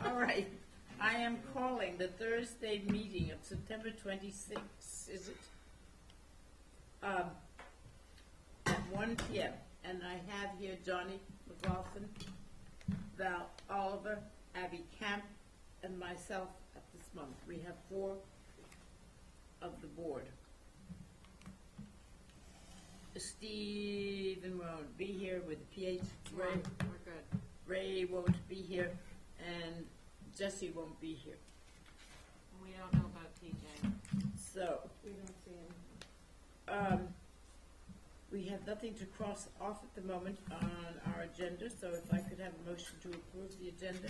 All right, I am calling the Thursday meeting of September 26th, is it? At 1 p.m. And I have here Johnny McLaughlin, Val Oliver, Abby Camp, and myself at this month. We have 4 of the board. Stephen won't be here with the PH. We're good. Ray won't be here, and Jesse won't be here. We don't know about TJ. So, We don't see him. we have nothing to cross off at the moment on our agenda, so if I could have a motion to approve the agenda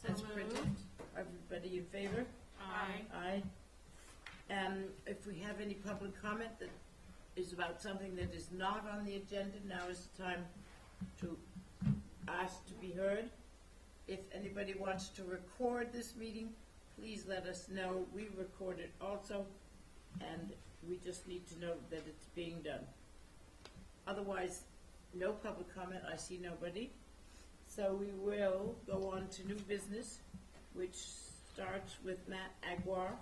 So as printed. moved. Everybody in favor? Aye. Aye. And if we have any public comment that is about something that is not on the agenda, now is the time to ask to be heard. If anybody wants to record this meeting, please let us know. We record it also, and we just need to know that it's being done. Otherwise, no public comment. I see nobody. So we will go on to new business, which starts with Matt Aguirre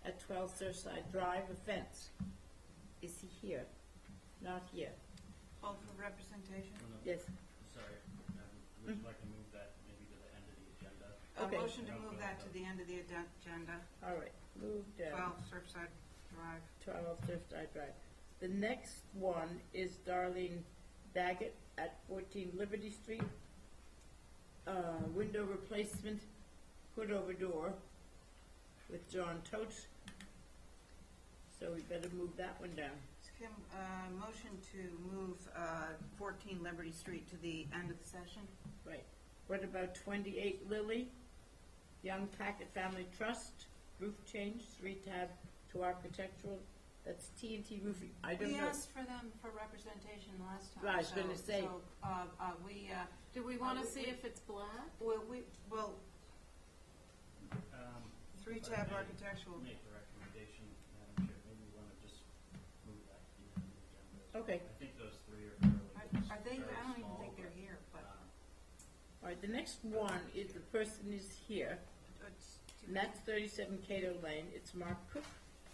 at 12 Surfside Drive, a fence. Is he here? Not here. Call for representation. Yes. Sorry, would you like to move that maybe to the end of the agenda? Okay. A motion to move that to the end of the agenda. All right. Move down. 12 Surfside Drive. 12 Surfside Drive. The next one is Darlene Daggett at 14 Liberty Street. Window replacement, hood over door with John Totes. So we better move that one down. Kim, motion to move 14 Liberty Street to the end of the session. Right. What about 28 Lily? Young Packet Family Trust, roof change, 3 tab to architectural. That's T&T Roofing. I don't We know. asked for them for representation last time. Right, I was gonna say. Do we want to see if it's black? Well, 3 tab If I may architectural. Make the recommendation, Madam Chair, maybe we want to just move that to the end of the agenda. Okay. I think those 3 are fairly, Are they? very I don't even small, think they're but, here, but. All right, the next one is the person is here, and that's 37 Cato Lane. It's Mark Cook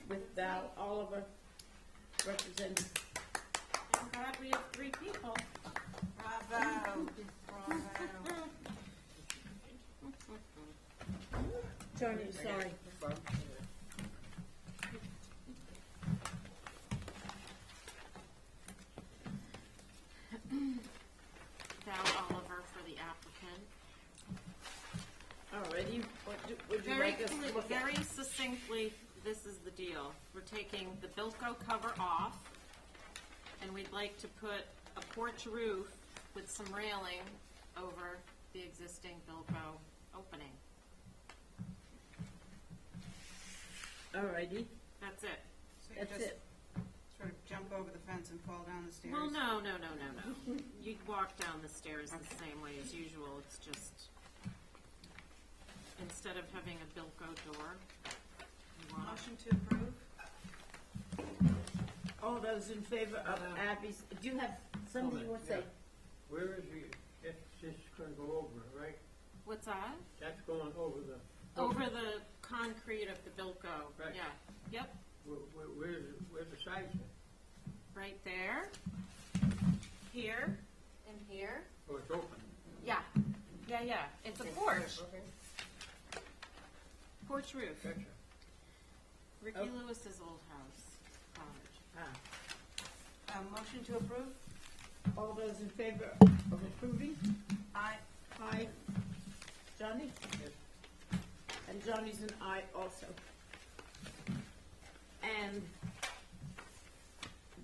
with Val Oliver representing. I'm glad we have 3 people. Bravo. Bravo. Tony, sorry. Val Oliver for the applicant. Alrighty, what would you Very, like us to look at? very succinctly, this is the deal. We're taking the Bilko cover off, and we'd like to put a porch roof with some railing over the existing Bilko opening. Alrighty, That's it. So you that's just it. sort of jump over the fence and fall down the stairs? Well, no. You'd walk down the stairs the same way as usual. It's just, instead of having a Bilko door, you want Motion to approve? All those in favor of Abby's, do you have something you want to say? Where is the, it's just gonna go over, it, right? What's that? That's going over the. Over the concrete of the Bilko. Right. Yeah. Yep. Where's the sides? Right there. Here. And here. Oh, it's open. Yeah. Yeah. It's a porch. Okay, Porch roof. gotcha. Ricky Oh. Lewis's old house. Cottage. Motion to approve? All those in favor of approving? Aye. Aye. Johnny? Yes. And Johnny's an aye also. And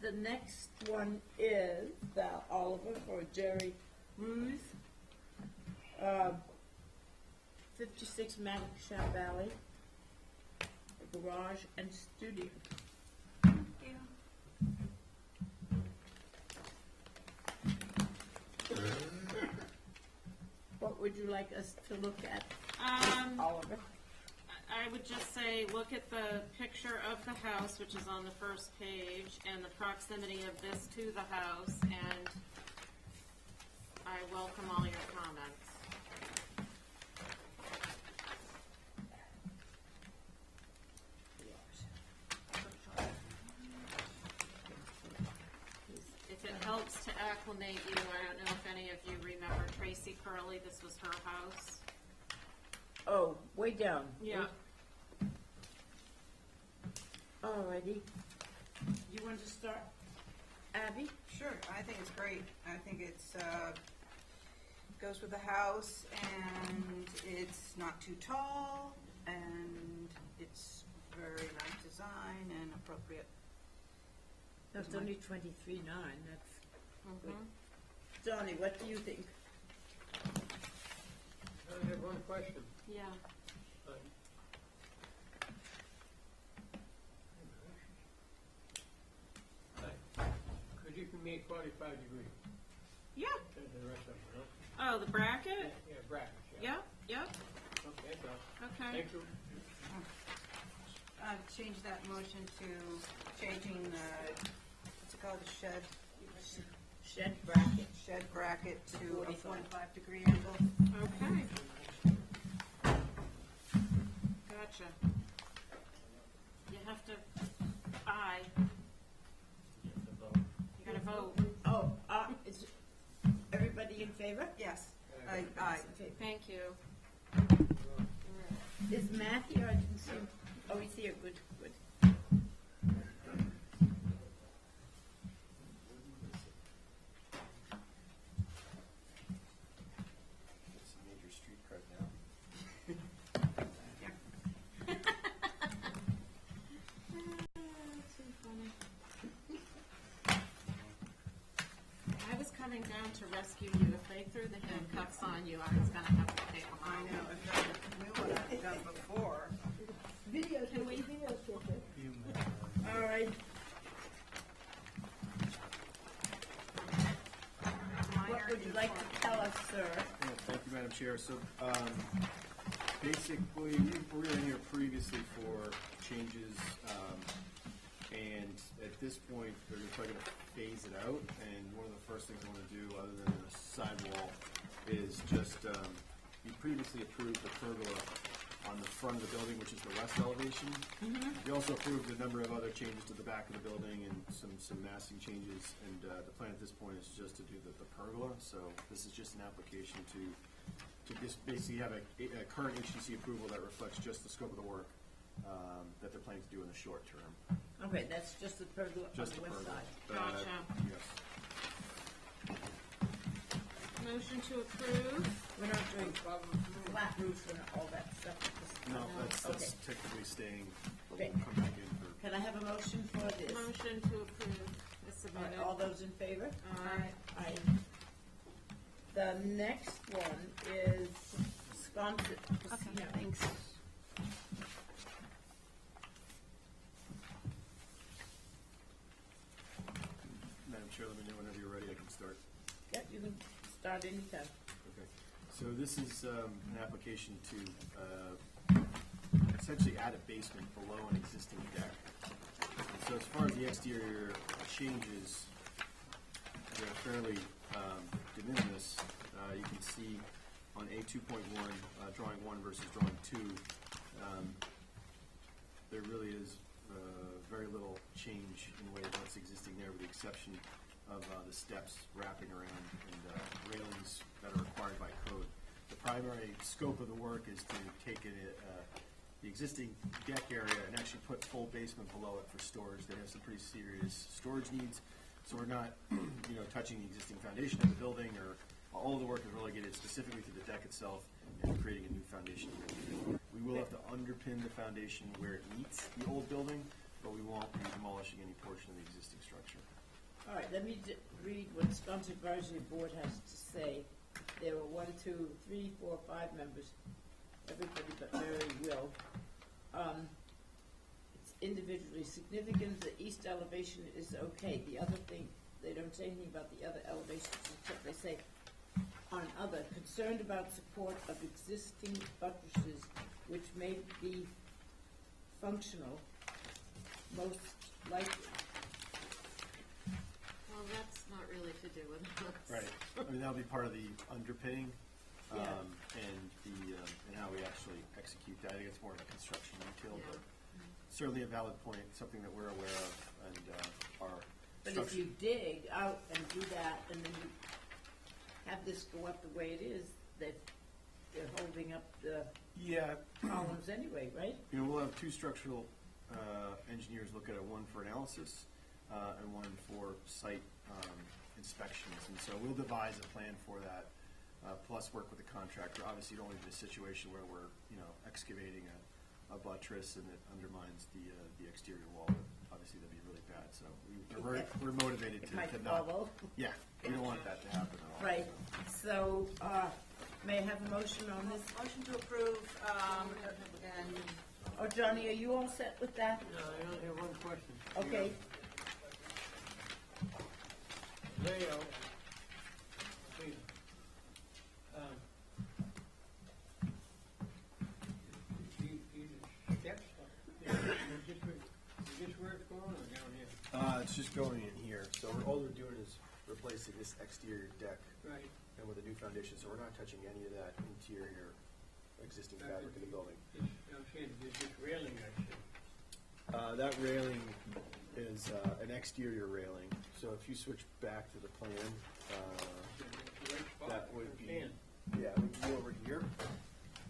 the next one is Val Oliver for Jerry Ruth, 56 Madison Valley, a garage and studio. Thank you. What would you like us to look at, Oliver? I would just say, look at the picture of the house, which is on the first page, and the proximity of this to the house, and I welcome all your comments. helps to acclimate you, I don't know if any of you remember Tracy Curley, this was her house. Oh, way down. Yeah. Alrighty. You want to start, Abby? Sure, I think it's great. I think it's, goes with the house, and it's not too tall, and it's very nice design and appropriate. That's only 23.9, that's good. Mhm. Donnie, what do you think? I have one question. Yeah. Could you make 45 degrees? Yeah. And the rest of them, Oh, the bracket? yeah, brackets, yeah. Yep, Okay, so, okay. thank you. Change that motion to changing the, what's it called, the Shed bracket. shed bracket to a 45. 45-degree angle. Okay. Gotcha. You have to, aye, You have to vote. you gotta vote. Oh, is everybody in favor? Yes, aye. In favor. Thank you. Is Matt here? I didn't see him. Oh, he's here, good, good. It's a major street cred now. Too funny. I was coming down to rescue you. If they threw the handcuffs on you, I was gonna have to take them I out. know, if that knew what I've done before. Can we? All right. What would you like to tell us, sir? Yeah, thank you, Madam Chair. So, basically, we were in here previously for changes, and at this point, they're probably gonna phase it out, and one of the first things I wanna do, other than the sidewall, is just, you previously approved the pergola on the front of the building, which is the west elevation. You also approved a number of other changes to the back of the building and some massing changes, and the plan at this point is just to do the pergola. So this is just an application to just basically have a current HTC approval that reflects just the scope of the work that they're planning to do in the short term. Okay, that's just the pergola on Just the the west pergola. side. Gotcha. Yes. Motion to approve. We're not doing flat roof and all that stuff. No, that's Okay. technically staying, but Okay. we'll come back in for. Can I have a motion for this? Motion to approve is All right, submitted. all those in favor? Aye. Aye. The next one is Sconset Casino. Thanks. Madam Chair, let me know whenever you're ready, I can start. Yeah, you can start anytime. Okay, so this is an application to essentially add a basement below an existing deck. And so as far as the exterior changes, they're fairly de minimis. You can see on A 2.1, drawing 1 versus drawing 2, there really is very little change in the way what's existing there, with the exception of the steps wrapping around and railings that are required by code. The primary scope of the work is to take the existing deck area and actually put full basement below it for storage. They have some pretty serious storage needs, so we're not, touching the existing foundation of the building, or all of the work is relegated specifically to the deck itself and creating a new foundation. We will have to underpin the foundation where it meets the old building, but we won't be demolishing any portion of the existing structure. All right, let me read what Sconset Advisory Board has to say. There were 1, 2, 3, 4, 5 members, everybody but Mary Will. It's individually significant. The east elevation is okay. The other thing, they don't say anything about the other elevations, except they say, on other, concerned about support of existing buttresses which may be functional, most likely. Well, that's not really to do with us. Right. I mean, that'll be part of the underpinning, Yeah. and how we actually execute that. I think it's more of a construction detail, Yeah. but certainly a valid point, something that we're aware of and are But if you dig out and do that, and then you have this go up the way it is, that they're holding up the Yeah, columns anyway, right? you know, we'll have two structural engineers look at it, one for analysis and one for site inspections. And so we'll devise a plan for that, plus work with the contractor. Obviously, you don't want to be in a situation where we're, you know, excavating a buttress and it undermines the exterior wall. Obviously, that'd be really bad. So we're motivated It to might not. fall. Yeah, we don't want that to happen at all. Right, so, may I have a motion on this? Motion to approve, and Oh, Johnny, are you all set with that? No, I only have one question. Okay, Layout, please. These steps, is this where it's going or down here? It's just going in here. So all we're doing is replacing this exterior deck Right. and with a new foundation. So we're not touching any of that interior existing fabric in the building. I'm saying, there's this railing I see. That railing is an exterior railing. So if you switch back to the plan, It's the right spot. that would be, Understand. yeah, it would be over here.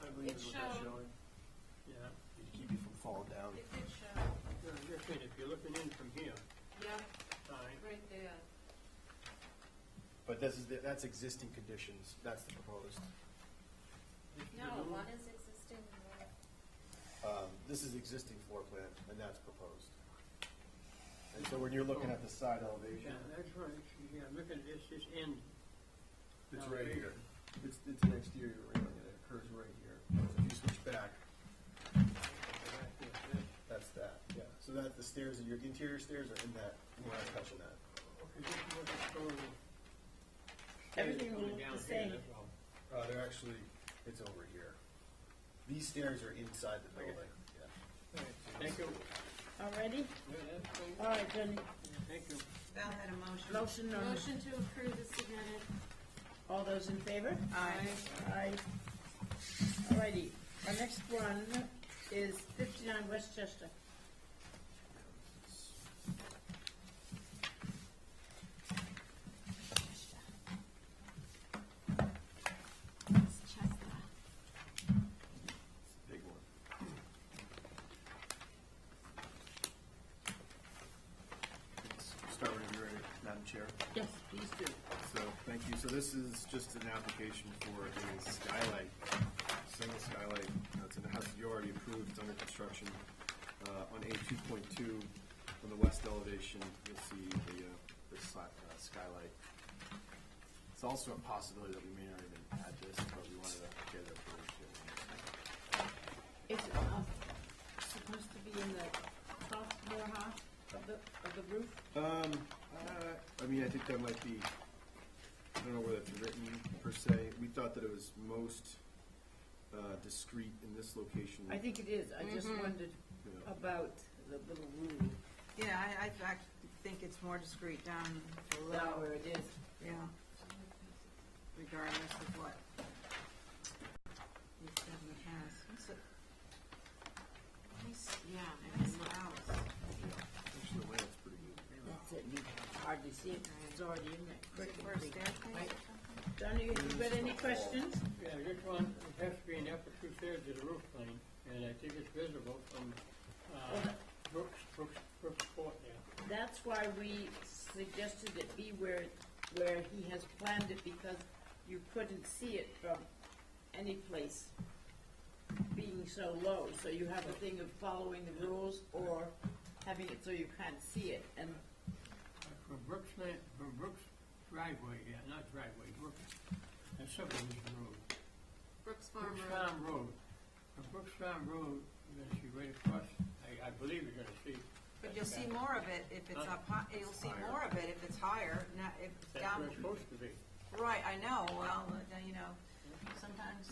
I believe It what that's showed- showing. Yeah. To keep you from falling down. It did show, No, I'm just saying, if you're looking in from here, yeah, fine. right there. But that's existing conditions. That's the proposed. This is No, the new one is existing and one. This is existing floor plan, and that's proposed. And so when you're looking at the side Yeah, elevation, that's right. Yeah, look at this end. it's right here. It's an exterior railing, and it occurs right here. So if you switch back, that's that. Yeah. So that the stairs, your interior stairs are in that. We're not touching that. Okay, this is what it's showing. Everything will Coming look down the here, same. that's all. They're actually, it's over here. These stairs are inside the Okay. building. Yeah. All right, thank you. all ready? Yeah, that's fine. All right, Johnny, Thank you. Val had a motion. motion on, Motion to approve is submitted. all those in favor? Aye. Aye. All righty, our next one is 59 Westchester. Big one. Let's start when you're ready, Madam Chair. Yes, please do. So, thank you. So this is just an application for a skylight, single skylight. It's in the house that you already approved. It's under construction. On A2.2, on the west elevation, you'll see the skylight. It's also a possibility that we may not even add this, but we wanted to get it approved. Is it supposed to be in the top floor half of the roof? I mean, I think that might be, I don't know where that's written per se. We thought that it was most discreet in this location. I think it is, I just wondered Yeah. about the little room Yeah, I think it's more discreet down below. down where it is. Yeah. Regardless of what you said in the past. What's it? Yeah, Nice house. Actually, the layout's pretty good. That's it, you hardly see it, it's already in there. For a staircase or something? Johnny, have you got any questions? Yeah, this one, it has to be in the upper two-thirds of the roof plane, and I think it's visible from Brooks Court there. That's why we suggested it be where he has planned it, because you couldn't see it from any place being so low. So you have a thing of following the rules or having it so you can't see it. And From Brooks driveway, yeah, not driveway, Brooks, and subdivision road. Brooks Farm Brooks Road. Farm Road. From Brooks Farm Road, you're gonna see right across, I believe you're gonna see. But you'll see more of it if it's up high, you'll see more of it if it's higher, not if it's That's down. where it's supposed to be. Right, I know, well, you know, sometimes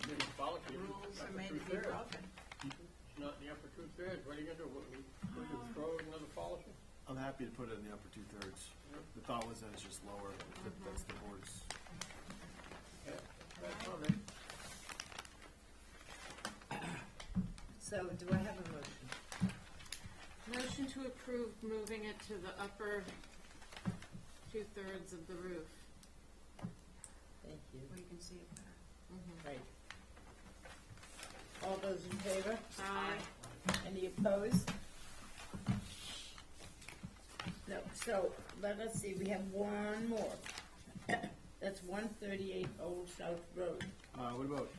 Municipality, rules are upper made to be two-thirds. broken. It's not in the upper two-thirds, what are you gonna do? What, would you throw another policy? I'm happy to put it in the upper two-thirds. The thought was that it's just lower, but that's the board's. Yeah, that's all right. so do I have a motion? Motion to approve moving it to the upper 2/3 of the roof. Thank you. Where you can see it better. Right. All those in favor? Aye. Any opposed? No, so, let us see, we have one more. That's 138 Old South Road. What about,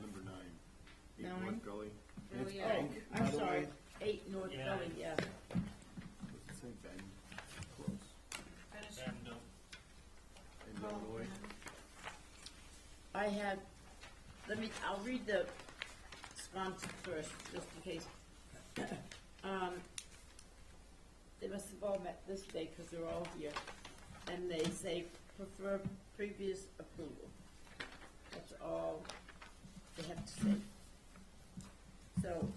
number 9? 8 9? North Gully. Oh, It's yeah. Bank, by I'm the sorry, way. 8 North Yeah. Gully, yeah. Does it say Bend? Close. Finish. And, In Illinois. I have, I'll read the sponsor first, just in case. They must have all met this day, because they're all here, and they say prefer previous approval. That's all they have to say. So,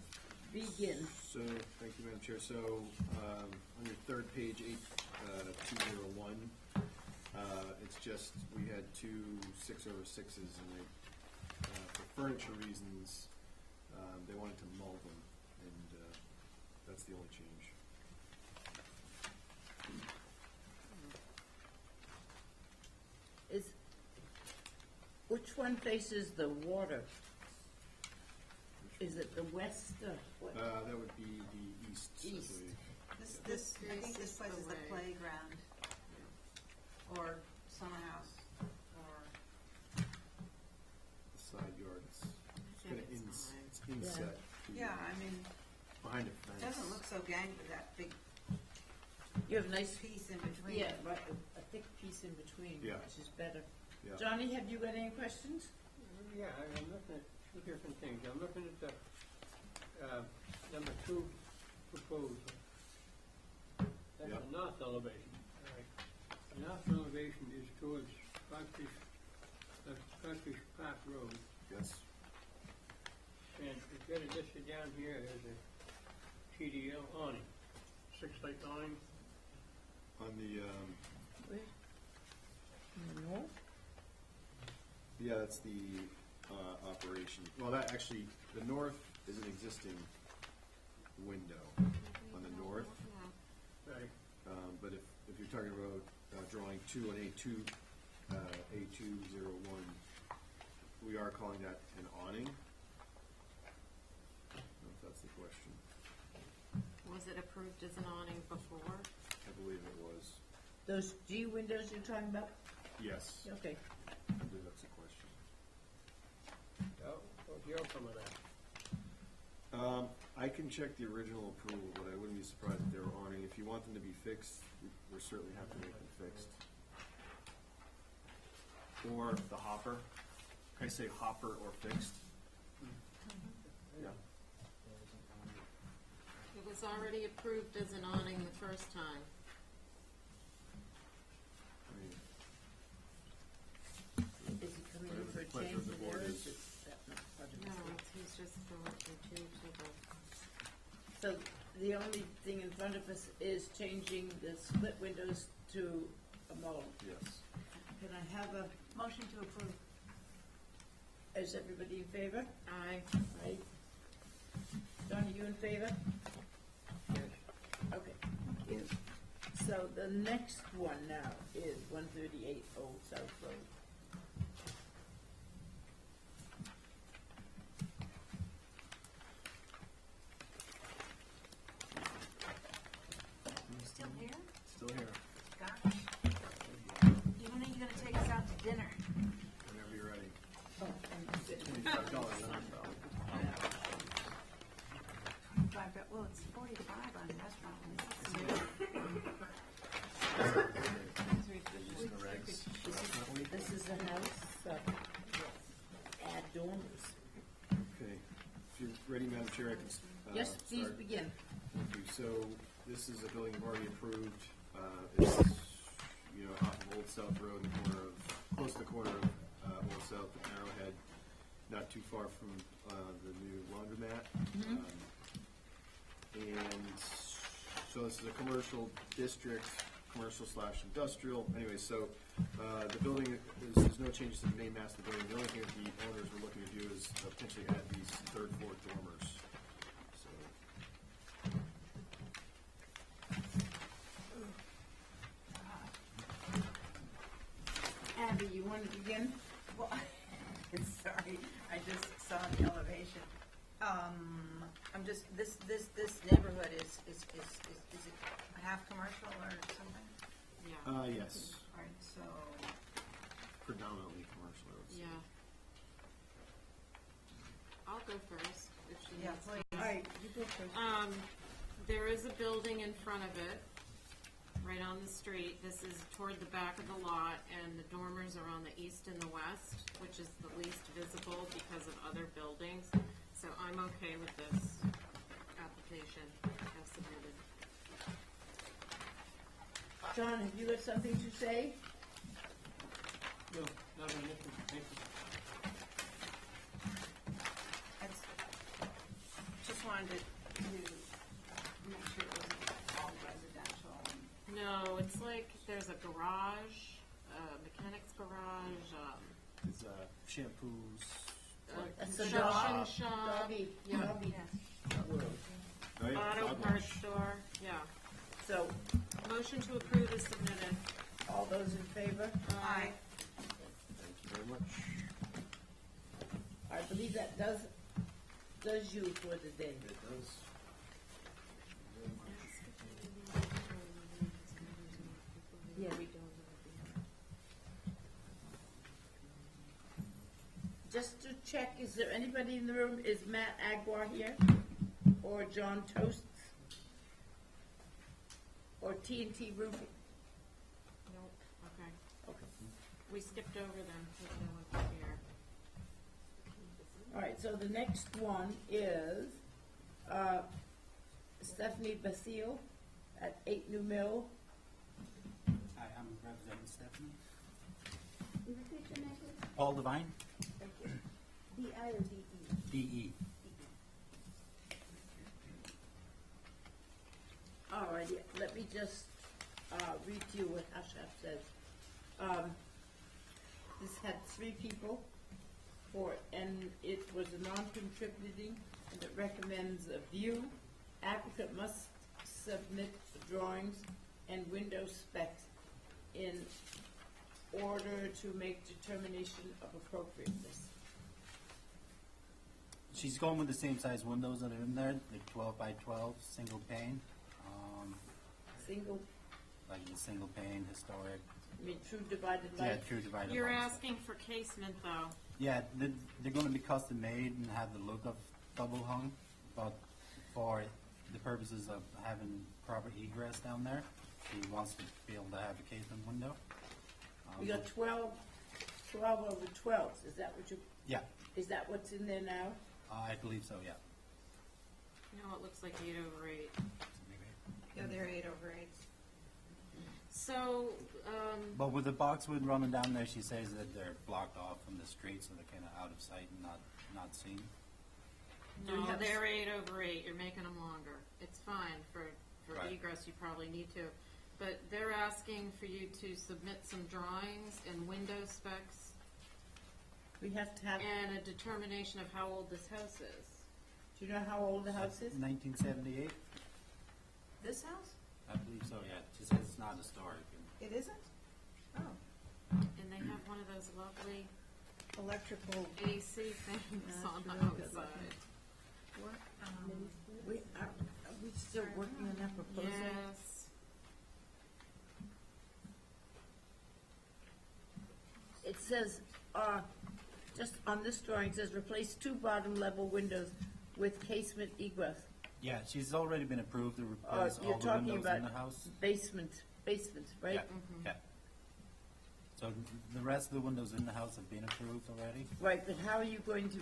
begin. So, thank you, Madam Chair. So, on your third page, 8201, it's just, we had 2 6/6s, and they, for furniture reasons, they wanted to mull them, and that's the only change. Which one faces the water? Is it the west or what? That would be the east, I East. believe. This, I think this Faces place the is the way. playground, or summer house, or, The side yard, it's think kind of it's fine. it's inset. to yeah, I mean, Behind a it fence. doesn't look so gangly, that big You have a nice, piece in between. yeah, right, a thick piece in between, Yeah. which is better. Yeah. Johnny, have you got any questions? Yeah, I'm looking at 2 different things. I'm looking at the, number 2 proposal. That's Yeah. the north elevation. All right. The north elevation is towards Scottish Park Road, Yes. and it's got it listed down here as a TDL awning, 6-light awning. On the, Where? In the north? yeah, that's the operation. Well, that actually, the north is an existing window on the north. Right. But if you're talking about drawing 2 on A2, A201, we are calling that an awning. I don't know if that's the question. Was it approved as an awning before? I believe it was. Those G windows you're talking about? Yes, Okay. I believe that's the question. So, what's your outcome of that? I can check the original approval, but I wouldn't be surprised if they were awning. If you want them to be fixed, we're certainly happy to make them fixed. Or the hopper. Can I say hopper or fixed? Yeah. It was already approved as an awning the first time. I mean, Is he coming in Whatever for the a pleasure change of the in board there? is. Is that not part of No, this? he's just going from 2 to the, So the only thing in front of us is changing the split windows to a mold. yes. Can I have a, Motion to approve. is everybody in favor? aye. Right? John, are you in favor? Yes. Okay, thank you. So the next one now is 138 Old South Road. Still here? Still here. Gosh. When are you gonna take us out to dinner? Whenever you're ready. Oh, and $25, Well, it's 45 on the restaurant. Using the regs for restaurant week. this is the house, add dormers. Okay. If you're ready, Madam Chair, I can Yes, please start. begin. Thank you. So this is a building we've already approved. It's, off of Old South Road, in the corner of, close to the corner of Old South and Arrowhead, not too far from the new laundromat. And so this is a commercial district, commercial/industrial. Anyway, so the building there's no changes to the main mass of the building. The only thing that the owners were looking to do is potentially add these third floor dormers. So begin? Well, sorry, I just saw the elevation. I'm just, this neighborhood is it half commercial or something? Yeah, Yes, All right, so, predominantly commercial, I would say. yeah. I'll go first, if she yeah, needs please. to. All right, you go first. There is a building in front of it, right on the street. This is toward the back of the lot, and the dormers are on the east and the west, which is the least visible because of other buildings. So I'm okay with this application as submitted. John, have you got something to say? No, not on this one, thank you. That's, just wanted to make sure it wasn't all residential. No, it's like there's a garage, a mechanic's garage, There's shampoos. That's the construction dog. shop, Doggy, yeah, doggy world. Oh, yeah, auto dog parts wash. store, yeah. So, Motion to approve is submitted. all those in favor? Aye. Thank you very much. I believe that does you for the day. It does. Yeah. Just to check, is there anybody in the room? Is Matt Agua here? Or John Toasts? Or T&T Roofing? Nope, okay. Okay. We skipped over them, because no one's here. All right, so the next one is Stephanie Basile at 8 New Mill. Hi, I'm representing Stephanie. Repeat your name, please. Paul Devine, Thank you. D-I or D-E? DE. All righty, let me just read to you what Hashaf says. This had 3 people for it, and it was a non-contributing, and it recommends a view. Applicant must submit drawings and window specs in order to make determination of appropriateness. She's going with the same size windows that are in there, like 12 by 12, single pane. Single, Like the single pane, historic. I mean, true divided Yeah, light. true divided. You're lines. asking for casement, though. Yeah, they're going to be custom made and have the look of double hung, but for the purposes of having proper egress down there, she wants to be able to have a casement window. We got 12 over 12s, is that what you, Yeah, is that what's in there now? I believe so, yeah. No, it looks like 8/8. Yeah, they're 8/8. So, But with the boxwood running down there, she says that they're blocked off from the street, so they're kind of out of sight and not seen. Do we no, have- they're 8/8, you're making them longer. It's fine for Right. egress, you probably need to. But they're asking for you to submit some drawings and window specs We have to have, and a determination of how old this house is. do you know how old the house is? 1978, This house? I believe so, yeah. She says it's not historic. It isn't? Oh, And they have one of those lovely electrical, AC things That's on the really good outside. What, are we still working on that proposal? Yes. It says, just on this drawing, it says replace 2 bottom level windows with casement egress. Yeah, she's already been approved to replace You're all the talking windows about in the house. basements, right? Yeah, yeah. So the rest of the windows in the house have been approved already? Right, but how are you going to,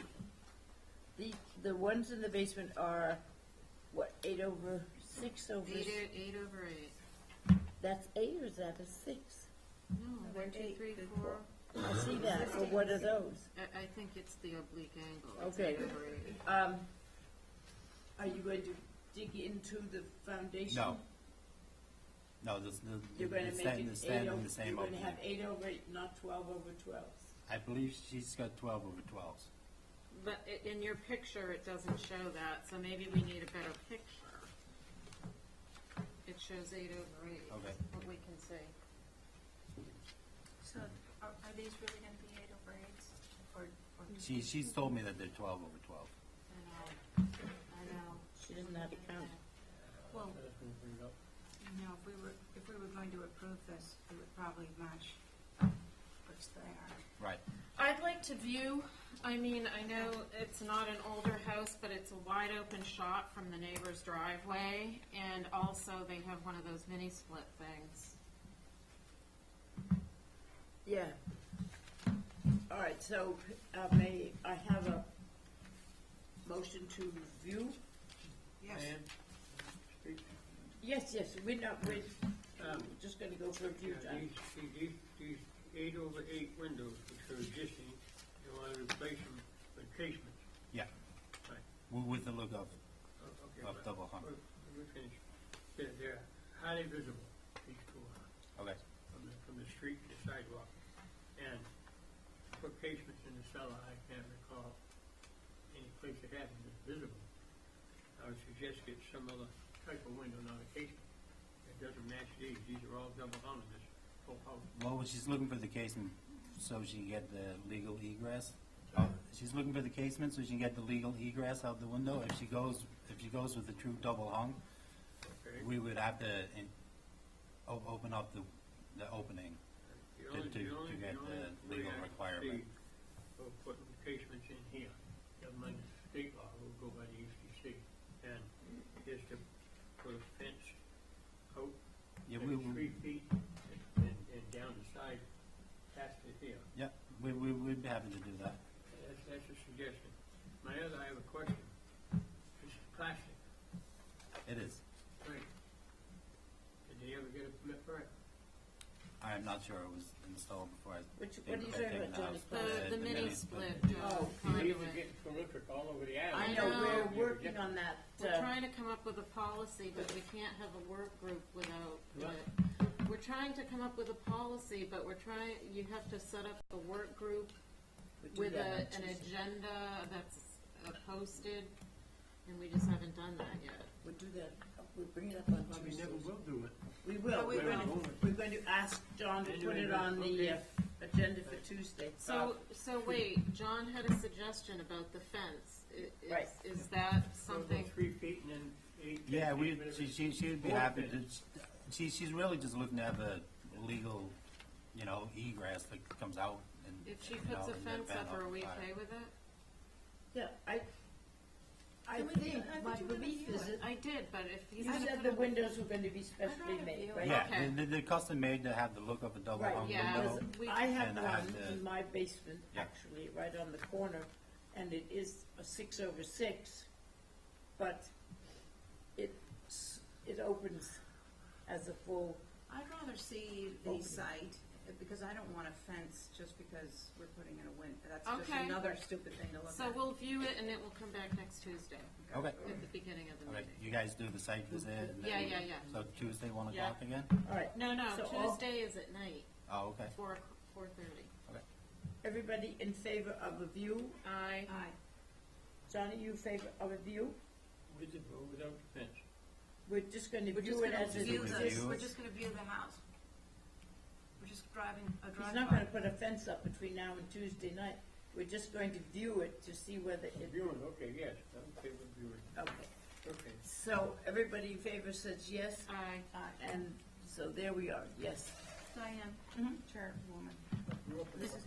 the ones in the basement are, what, 8/6 over? 8/8. That's 8 or is that a 6? No, they're 1, 2, 8, 3, they're 4. I see that, but what are those? I think it's the oblique angle. It's Okay. 8/8. Are you going to dig into the foundation? No. No, You're going to make it 8 standing over, the same you're going to opening. have 8/8, not 12/12. I believe she's got 12 over 12s. But in your picture, it doesn't show that, so maybe we need a better picture. It shows 8/8. Okay. What we can see. so Are these really gonna be 8/8s, or? She's told me that they're 12/12. I know. She doesn't have a count. Well, I was gonna bring it up. you know, if we were going to approve this, it would probably match what's there. Right. I'd like to view, I mean, I know it's not an older house, but it's a wide open shot from the neighbor's driveway, and also they have one of those mini split things. Yeah. All right, so, may I have a motion to review? Yes. And, speak. Yes, we're just gonna go for a review, Yeah, John. these 8/8 windows, which are existing, you want to replace them with casements. Yeah. Right. With the look of Okay, Of but double hung. We're finished. They're highly visible, these two are, okay. from the street to the sidewalk. And put casements in the cellar, I can't recall any place that has them that's visible. I would suggest get some other type of window, not a casement. It doesn't match these. These are all double hung in this whole house. Well, she's looking for the casement so she can get the legal egress. She's looking for the casement so she can get the legal egress out the window. If she goes with the true double hung, Okay? we would have to open up the opening. The to only- get the only the way legal I can requirement. see of putting casements in here, never mind the state law, we'll go by the HDC, and is to put a fence out Yeah, maybe we 3 feet and down the side past it here. yeah, we'd be happy to do that. That's a suggestion. I have a question. This is plastic, It is. right? Did they ever get a permit for it? I am not sure it was installed before I. What are you talking about, Johnny? The mini split Oh, These are conduit. getting prolific all over the I island. know, know. we're working on that, We're trying to come up with a policy, but we can't have a work group without What? it. We're trying to come up with a policy, but you have to set up a work group we do with that on an Tuesday. agenda that's posted, and we just haven't done that yet. We'll do that, we'll bring it up on Well, we Tuesday. never will do it. We will, we will. we're going to ask John to put it on the agenda for Tuesday. So wait, John had a suggestion about the fence. Right. Is that So go something? 3 feet and then 8. Yeah, 10 feet, whatever. she'd be happy to. She's really just looking to have a legal, egress that comes out and. If she puts a and fence vent up, are we fire. okay with it? Yeah, I Did we- think, I thought my you were gonna belief view is it. that I did, but if he's you gonna said put the a windows were going to be specially I'd made, view right? it. Yeah, Okay. they're custom made to have the look of a double Right, hung yeah. window. Because we- I have And I one have the- in my basement, Yeah. actually, right on the corner, and it is a 6/6, but it opens as a full, I'd rather see the Opening. site, because I don't want a fence just because we're putting in a that's just Okay. another stupid thing to look So at. we'll view it and it will come back next Tuesday Okay. at the beginning of the Okay, meeting. you guys do the site visit? and Yeah, then- yeah, yeah. So Tuesday, 1 Yeah. o'clock again? all right. No, So all- Tuesday is at night, Oh, okay. 4:30. Okay. Everybody in favor of a view? Aye. Aye. Johnny, you favor of a view? With it or without the fence. We're just going to We're just view it gonna as it view exists. we're just gonna view the house. We're just driving a He's drive-by. not gonna put a fence up between now and Tuesday night. We're just going to view it to see whether it, Viewing, okay, yes, I'm okay with viewing. okay. Okay. So, everybody in favor says yes, Aye. and so there we are, yes. Diane, Mhm. chairwoman. This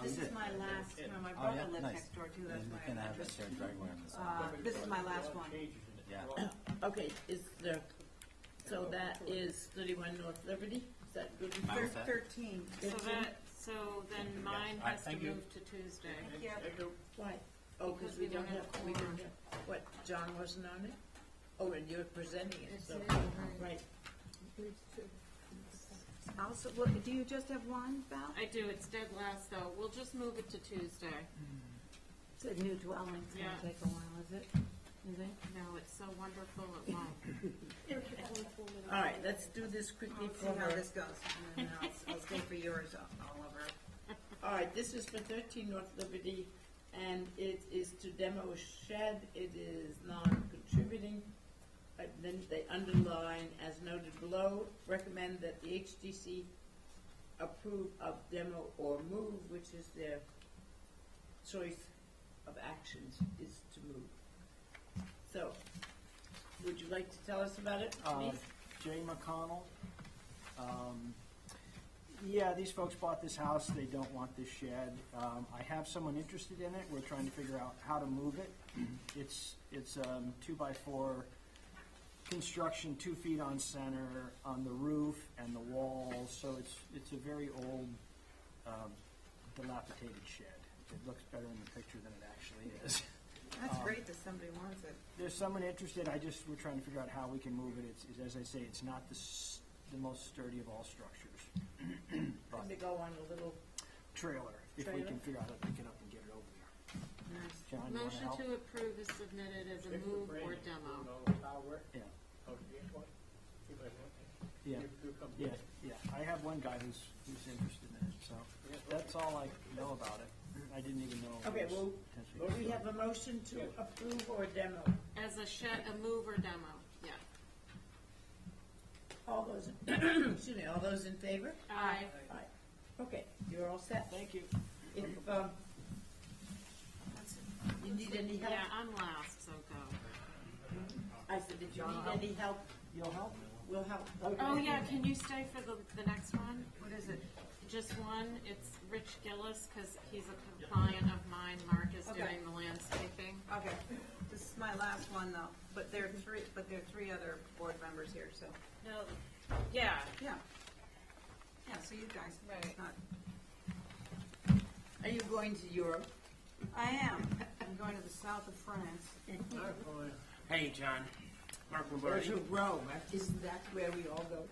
This is my last, my Oh, brother yeah, lives nice. next door too, that's And we why can I'm have a interested. shared driveway on the side. This is my last one. Yeah. Okay, is there, so that is 31 North Liberty, is that good? with Mine you? was that? 13. So then mine I has to thank you. move to Tuesday. Yeah. Why? Oh, because we don't have, we don't have, what, John wasn't on it? Oh, and you're presenting it, It's so, in, right. Also, do you just have one, Val? I do, it's dead last though. We'll just move it to Tuesday. It's a new dwelling, it's Yeah. gonna take a while, is it? Is it? No, it's so wonderful, it won't. All right, let's do this quickly Let's see for how her. this goes, and then I'll stay for yours, Oliver. All right, this is for 13 North Liberty, and it is to demo a shed. It is non-contributing. Then they underline, as noted below, recommend that the HDC approve of demo or move, which is their choice of actions, is to move. So, would you like to tell us about it, please? Jay McConnell. Yeah, these folks bought this house, they don't want this shed. I have someone interested in it, we're trying to figure out how to move it. It's 2x4 construction, 2 feet on center, on the roof and the walls, so it's a very old, dilapidated shed. It looks better in the picture than it actually is. That's great that somebody wants it. There's someone interested, we're trying to figure out how we can move it. It's as I say, it's not the most sturdy of all structures. Can they go on a little, Trailer, if we Trailer? can figure out how to pick it up and get it over there. Nice. John, you wanna Motion help? to approve is submitted as a move or demo. How it works? Yeah, How to get one? You might want to. yeah, You come yeah, get it. yeah. I have one guy who's interested in it, so that's all I know about it. I didn't even know. it okay, was well, potentially- will we have a motion to approve or demo? As a shed, a move or demo, yeah. All those, excuse me, all those in favor? Aye. Aye. Okay, you're all set. Thank you. If, you need any help? Yeah, I'm last, so go. I said, if you need any help, You'll help? we'll help. Oh, yeah, can you stay for the next one? What is it? Just one, it's Rich Gillis, because he's a client of mine, Mark is Okay. doing the landscaping. Okay, this is my last one though, but there are three other board members here, so, No, yeah, yeah. Yeah, so you guys, Right. it's not, Are you going to Europe? I am, I'm going to the south of France. Hey, John. Mark Or Lombardi. to Rome? Isn't that where we all go?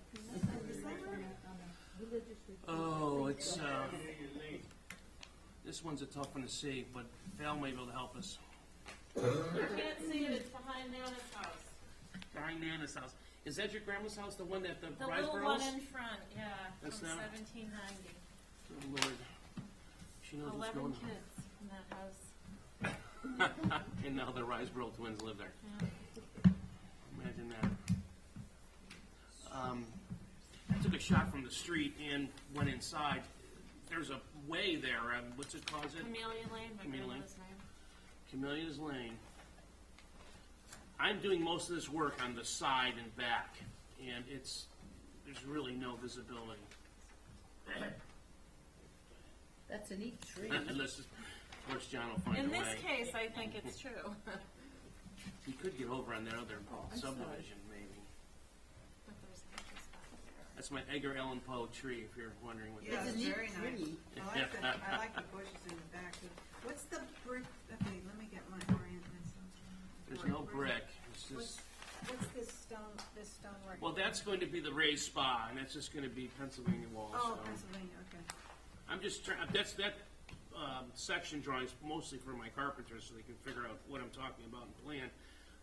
Oh, it's, this one's a tough one to see, but Val may be able to help us. you can't see it, it's behind Nana's house. Behind Nana's house. Is that your grandma's house, the one that the The Rise little Girls? one in front, yeah, That's from them? 1790. Oh, Lord. She knows what's 11 going kids in that house. on. And now the Rise Girl twins live there. Imagine that. I took a shot from the street and went inside. There's a way there, what's it called? Camellia Lane, my Camellia Lane. grandmother's name. Camellia's Lane. I'm doing most of this work on the side and back, and there's really no visibility. That's a neat tree. Unless, of course, John will find In a this way. case, I think it's true. He could get over on their other I'm sorry. subdivision, maybe. But there's hedges back there. That's my Edgar Allan Poe tree, if you're wondering what Yeah, It's a that is. neat very nice. tree. I like the bushes in the back. What's the brick, okay, let me get my orient myself. There's no brick. It's What's, just, what's this stonework? well, that's going to be the raised spa, and that's just going to be Pennsylvania walls. Oh, so. Pennsylvania, okay. I'm just trying. That section drawing is mostly for my carpenters, so they can figure out what I'm talking about and plan.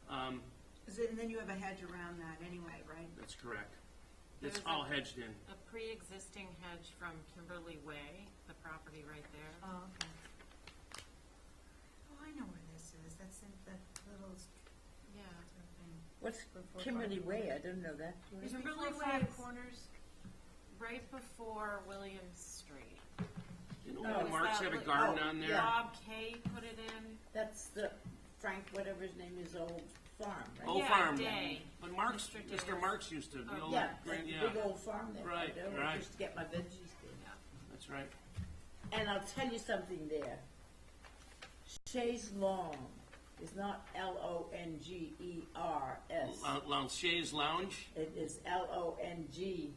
And then you have a hedge around that anyway, right? That's correct. It's There's all a- hedged in. A pre-existing hedge from Kimberly Way, the property right there. Oh, okay. Oh, I know where this is. That's in that little Yeah. thing. What's Before Kimberly Park. Way? I don't know that. Is Right Kimberly before Way- Five Corners, right before Williams Street. You know, Oh, when is Mark's that had a what- garden oh, on there. yeah. Bob Kay put it in. That's the Frank, whatever his name is, old farm, right? Old Yeah, farm. Day. But Mark's, Mr. Mr. Davis. Marks used to. The old Yeah, grand, that yeah. big old farm there. Right, I know, right. Just to get my veggies there. That's right. And I'll tell you something there. Chaise Long is not Longeers. Lounge's Lounge. It is Longe.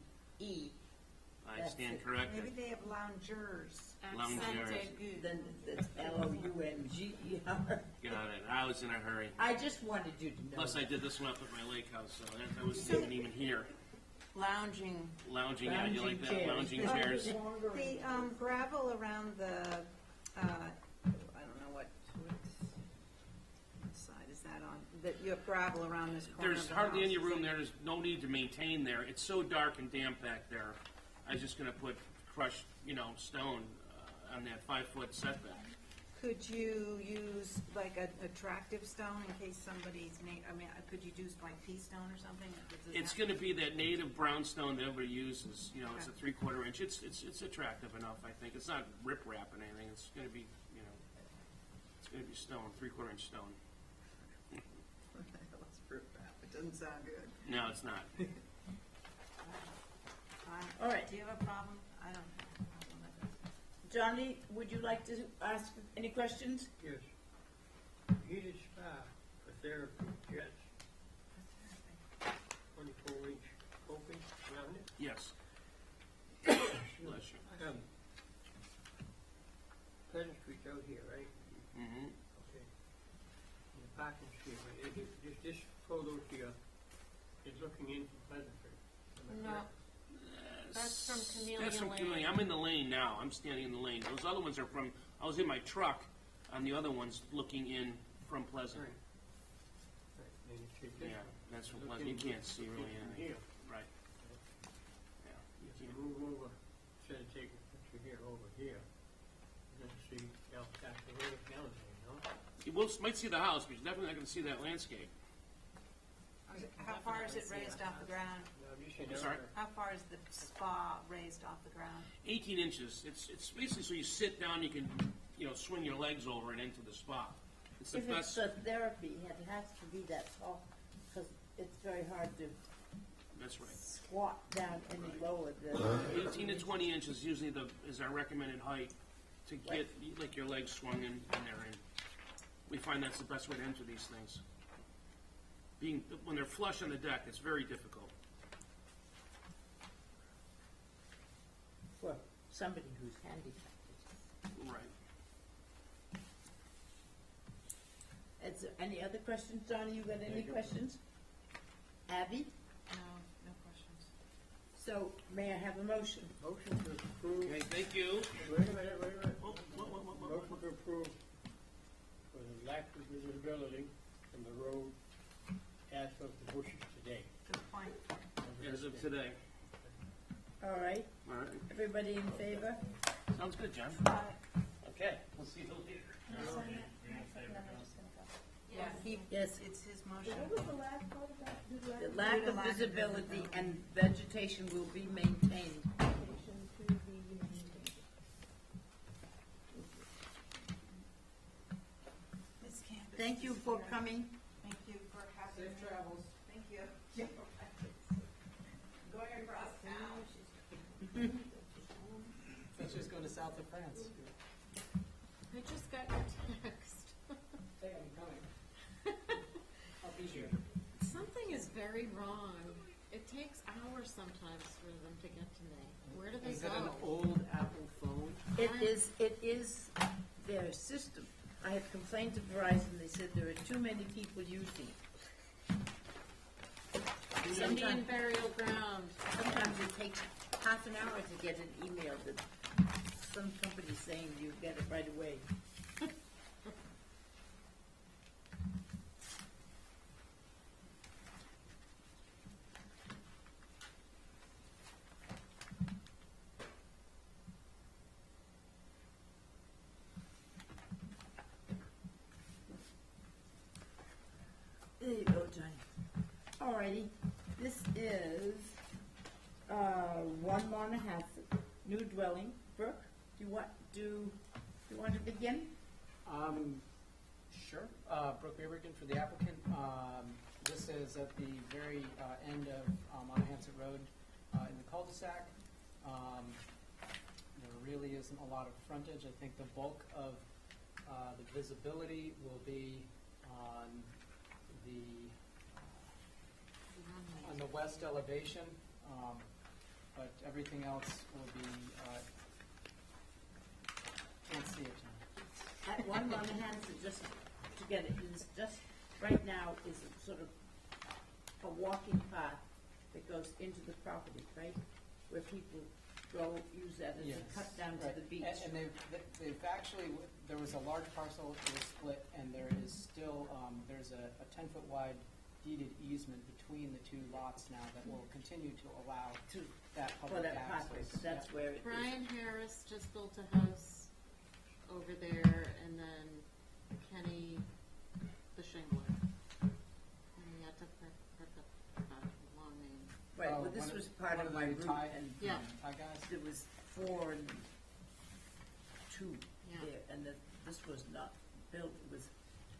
I That's stand it. corrected. Maybe they have loungers. Loungers. Accent aigu. Then it's Longeer. Got it. I was in a hurry. I just wanted you to know. Plus, I did this one up at my lake house, so that wasn't even here. Lounging. Lounging, yeah, you like that? chairs. Lounging chairs. The gravel around the, I don't know what side is that on? That you have gravel around this corner. There's of the hardly any house. room there. There's no need to maintain there. It's so dark and damp back there. I was just going to put crushed, stone on that 5-foot setback. Could you use like an attractive stone in case somebody's could you use like pea stone or something? It's gonna be that native brownstone that everybody uses, you know, it's a Okay. 3/4 inch, it's attractive enough, I think, it's not riprap and anything, it's gonna be, you know, it's gonna be stone, 3/4 inch stone. It doesn't sound good. No, it's not. All right. Do you have a problem? I don't have a problem with this. Johnny, would you like to ask any questions? Yes. Heated spa for therapy, jets. 24-inch open around it. Yes. Bless you. Pleasant Street's out here, right? Mm-hmm. Okay. And the parking street, right? This photo here is looking in from Pleasant Street. Am I No, correct? that's from Camellia That's from Lane. Camellia. I'm in the lane now. I'm standing in the lane. Those other ones are from, I was in my truck on the other ones looking in from Pleasant. Right. Right. And you take this Yeah, one. that's from Look Pleasant. You in- can't see look really in from anything. here. Right. Yeah. If you move over, instead of taking a picture here, over here, you're gonna see Alpaca Road, Allentown, no? You might see the house, but you're definitely not gonna see that landscape. How far is it raised off the ground? No, I'm just saying. I'm sorry? How far is the spa raised off the ground? 18 inches. It's basically so you sit down, you can, you know, swing your legs over and into the spa. It's the If it's best. a therapy, it has to be that tall, because it's very hard to That's right. squat down any lower than. 18 to 20 inches usually is our recommended height to get like your legs swung in there. And we find that's the best way to enter these things. When they're flush on the deck, it's very difficult. For somebody who's handicapped. Right. Is there any other questions, Johnny? You got any questions? Abby? No questions. So, may I have a motion? Motion to approve. Okay, thank you. Wait a minute. Oh, what? Motion to approve for the lack of visibility from the road as of the bushes today. Good point. As of today. All right, All right. everybody in favor? Sounds good, John. Okay, we'll see you later. Yeah, Yes. it's his motion. What was the last part of that? The lack of visibility and vegetation will be maintained. Application to the This campus Thank you is for here. coming. Thank you for having me. Safe travels. Thank you. Going across town. That's just going to south of France. I just got your text. Say I'm coming. I'll be here. Something is very wrong. It takes hours sometimes for them to get to me. Where do they Is go? it an old Apple phone? It is their system. I have complained to Verizon, they said there are too many people using it. Indian burial ground. Sometimes it takes half an hour to get an email that some company's saying you get it right away. There you go, Johnny. Alrighty, this is, 1 Monahassett, new dwelling. Brooke, do you want to begin? Sure. Brooke Abergen for the applicant. This is at the very end of Monahansett Road in the cul-de-sac. There really isn't a lot of frontage. I think the bulk of the visibility will be on the west elevation, but everything else will be, can't see it tonight. At 1 Monahassett, just to get it, is just, right now is a sort of a walking path that goes into the property, right? Where people go use that as Yes. a cut down to Right. the beach. And they've actually, there was a large parcel that was split, and there is still, there's a 10-foot wide deeded easement between the two lots now that will continue to allow To- that For public that pathway, access. 'cause that's where it is. Brian Harris just built a house over there, and then Kenny, the shingler. And we had to put the long name. Right, Oh, well, this one was part one of the my route, Thai- and Yeah. Thai guys? there was 4 and 2 Yeah. there, and this was not built, it was,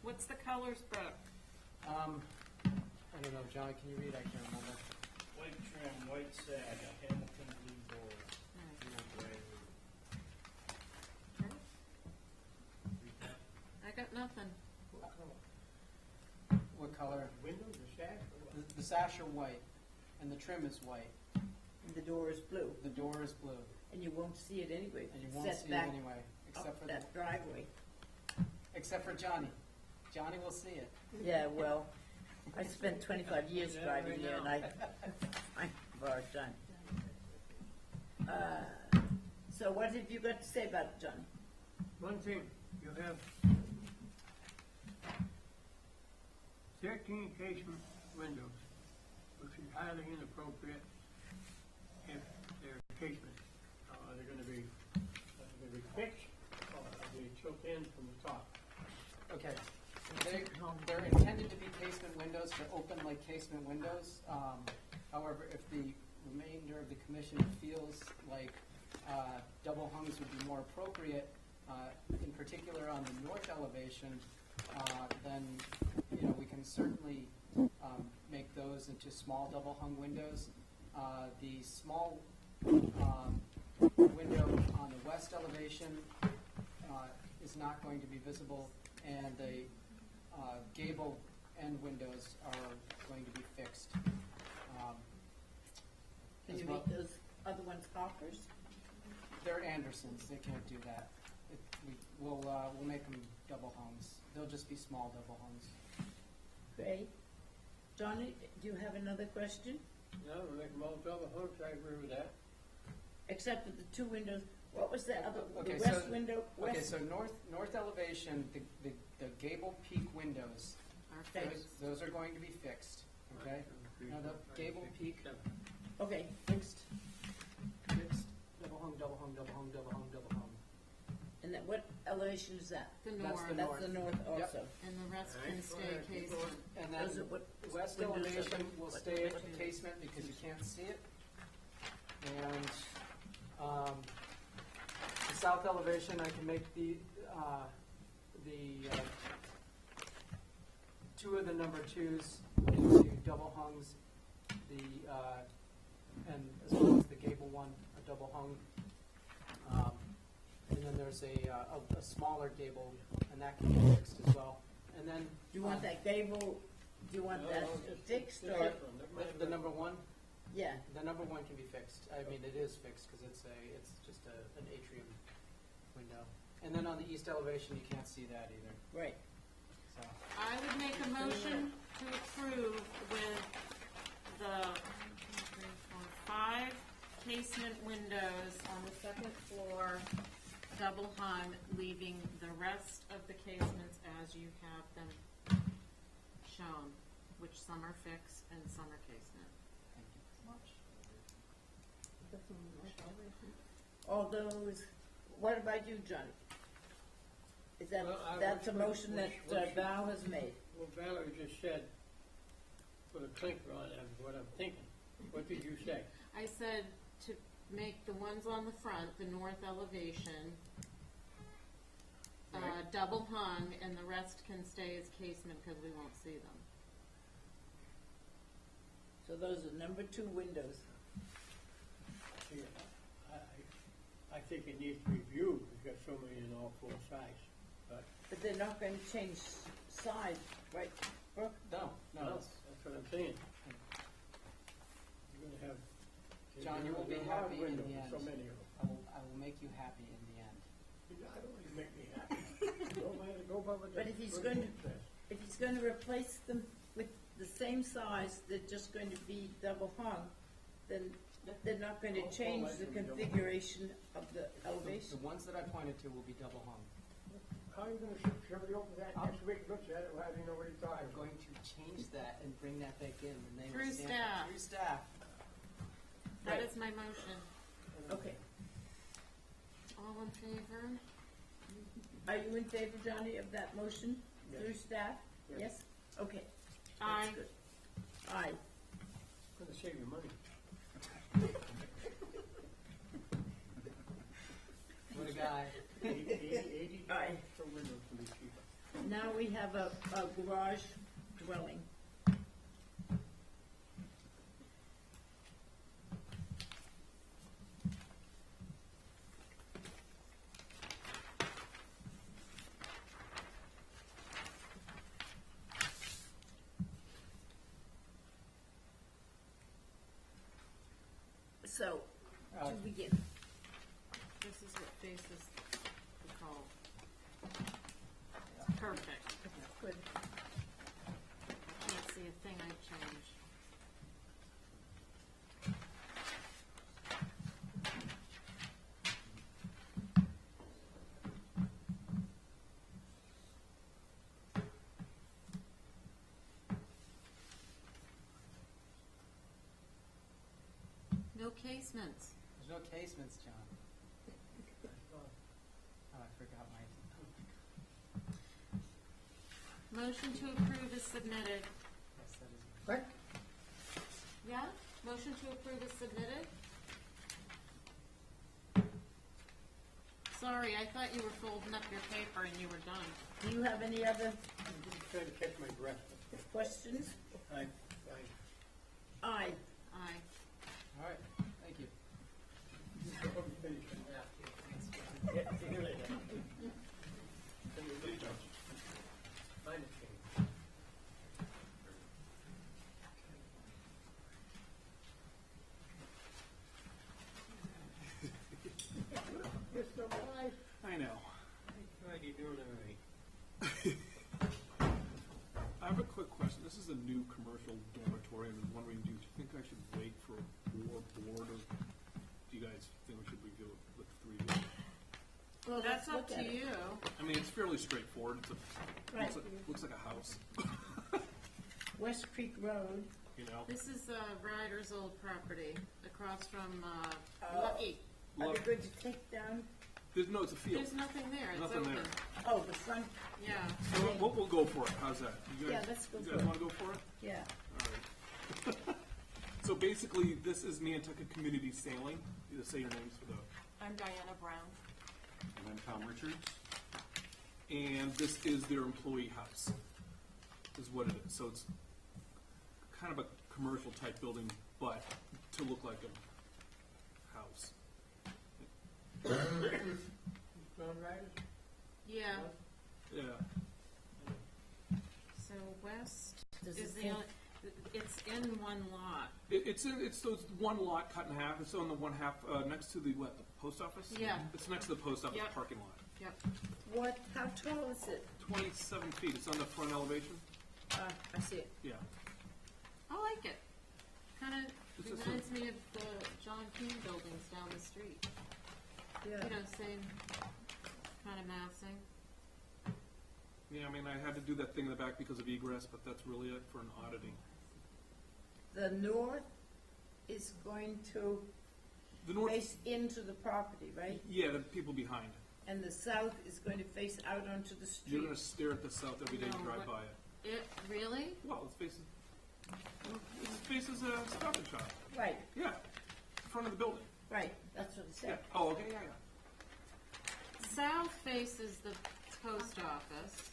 What's the colors, Brooke? I don't know, John, can you read? I can't remember. White trim, white sag, a Hamilton blue board, Alright. blue gray. I got nothing. What color? Windows, the sash, or what? The sash are white, and the trim is white. and the door is blue, The door is blue, and you won't see it anyway. and you It's won't set see it back anyway, except up for the, that driveway. except for Johnny. Johnny will see it. Yeah, well, I spent 25 years Yeah, driving right there, and now. I have a hard time. So what have you got to say about it, John? One thing, you have 13 casement windows, which is highly inappropriate if they're casement. Are they gonna be fixed, or are they took in from the top? Okay. They're intended to be casement windows, to open like casement windows. However, if the remainder of the commission feels like double hungs would be more appropriate, in particular on the north elevation, then we can certainly make those into small double hung windows. The small window on the west elevation is not going to be visible, and the gable end windows are going to be fixed. Can as you well- make those other ones hoppers? They're Andersons, they can't do that. We'll make them double hungs. They'll just be small double hungs. Great. Johnny, do you have another question? No, we make them all double hooks, I agree with that. Except for the 2 windows, what was the other, the Okay, west so- window? Okay, West- so north elevation, the gable peak windows, Our Okay. face. those are going to be fixed, okay? Now the gable peak, Okay, fixed. fixed, double hung, double hung, double hung, double hung, double hung. And then what elevation is that? The That's north, the That's the north Yep. also. and the rest Alright, can go stay ahead, keep casement. And Those are then what west windows are elevation the- will what stay dimension? casement because you can't see it. And the south elevation, I can make the 2 of the number 2s into double hungs, and as well as the gable one, a double hung. And then there's a smaller gable, and that can be fixed as well. And then Do you want that gable, do you want that fixed This or, one, that might the be- number 1. yeah, The number 1 can be fixed. I mean, it is fixed because it's just an atrium window. And then on the east elevation, you can't see that either. right. So I would make a motion to approve with the 5 casement windows on the second floor, double hung, leaving the rest of the casements as you have them shown, which some are fixed and some are casement. thank you so much. All those, what about you, Johnny? Is that, Well, that's a motion that which- Val has made? Well, Valerie just said, put a clinker on it, what I'm thinking. What did you say? I said to make the ones on the front, the north elevation, Right. double hung, and the rest can stay as casement because we won't see them. So those are number 2 windows. See, I think it needs to be viewed, we've got so many in all 4 sides, but, But they're not going to change size, right, Brooke? No, no, that's, that's what I'm saying. You're gonna have. John, you will be there's a lot of happy in the windows, end. So many of them. I will make you happy in the end. I don't want you to make me happy. Go by what But the- if he's what going it to- says. If he's going to replace them with the same size, they're just going to be double hung, then they're not going to All change lights the will be double hung. configuration of the The elevation. ones that I pointed to will be double hung. How are you gonna ship somebody over that next week, looks at it, how do you know what he's talking I'm about? going to change that and bring that back in, and they will Through stamp it. staff. Through staff. That Right. is my motion. Okay. All in favor? Are you in favor, Johnny, of that motion through staff? Yes? Okay. Aye. That's good. Aye. Gonna save you money. What a guy. $80 Aye. per window to be cheaper. Now we have a garage dwelling. So, to begin, This is what faces the call. Perfect. good. I can't see a thing I've changed. No casements. There's no casements, John. Oh, I forgot my. Motion to approve is submitted. Yes, that is. What? Yeah? Motion to approve is submitted? Sorry, I thought you were folding up your paper and you were done. Do you have any other I'm just trying to catch my breath. questions? Aye. Aye. Aye. All right, thank you. Yeah, see you later. Mine has changed. Mr. White. I know. Right, you're doing all right. I have a quick question. This is a new commercial dormitory. I was wondering, do you think I should wait for a board, or do you guys think we should review it with three of you? Well, That's let's up look to at it. you. I mean, it's fairly straightforward. It's Right. looks like a house, West Creek Road. you know? This is Ryder's old property across from Oh. Lucky. Are Look, they going to take down, no, it's a field. There's nothing there. It's Nothing open. there. oh, the front, Yeah. So we'll go for it. How's that? You guys, Yeah, let's go you for guys it. want to go for it? yeah. All right. So basically, this is Nantucket Community Sailing. You say your names for the. I'm Diana Brown. And I'm Tom Richards. And this is their employee house, is what it is. So it's kind of a commercial type building, but to look like a house. Brown Riders? Yeah. Yeah. So West Does is it the say- only, it's in one lot. So it's one lot cut in half. It's on the one half next to the post office. Yeah. It's next to the post office Yep. parking lot. Yep. What, how tall is it? 27 feet. It's on the front elevation. I see it. Yeah. I like it. Kind It's of just reminds me of the John Keane buildings down the street. Yeah. You know, same kind of massing. Yeah, I mean, I had to do that thing in the back because of egress, but that's really it for an oddity. The north is going to The north, face into the property, right? yeah, the people behind. And the south is going to face out onto the street. You're gonna stare at the south every day you No, drive what- by it. It, really? Well, it faces a Stop and Shop. Right, Yeah, front of the building. right, that's what it Yeah. said. Oh, okay, yeah. South faces the post office.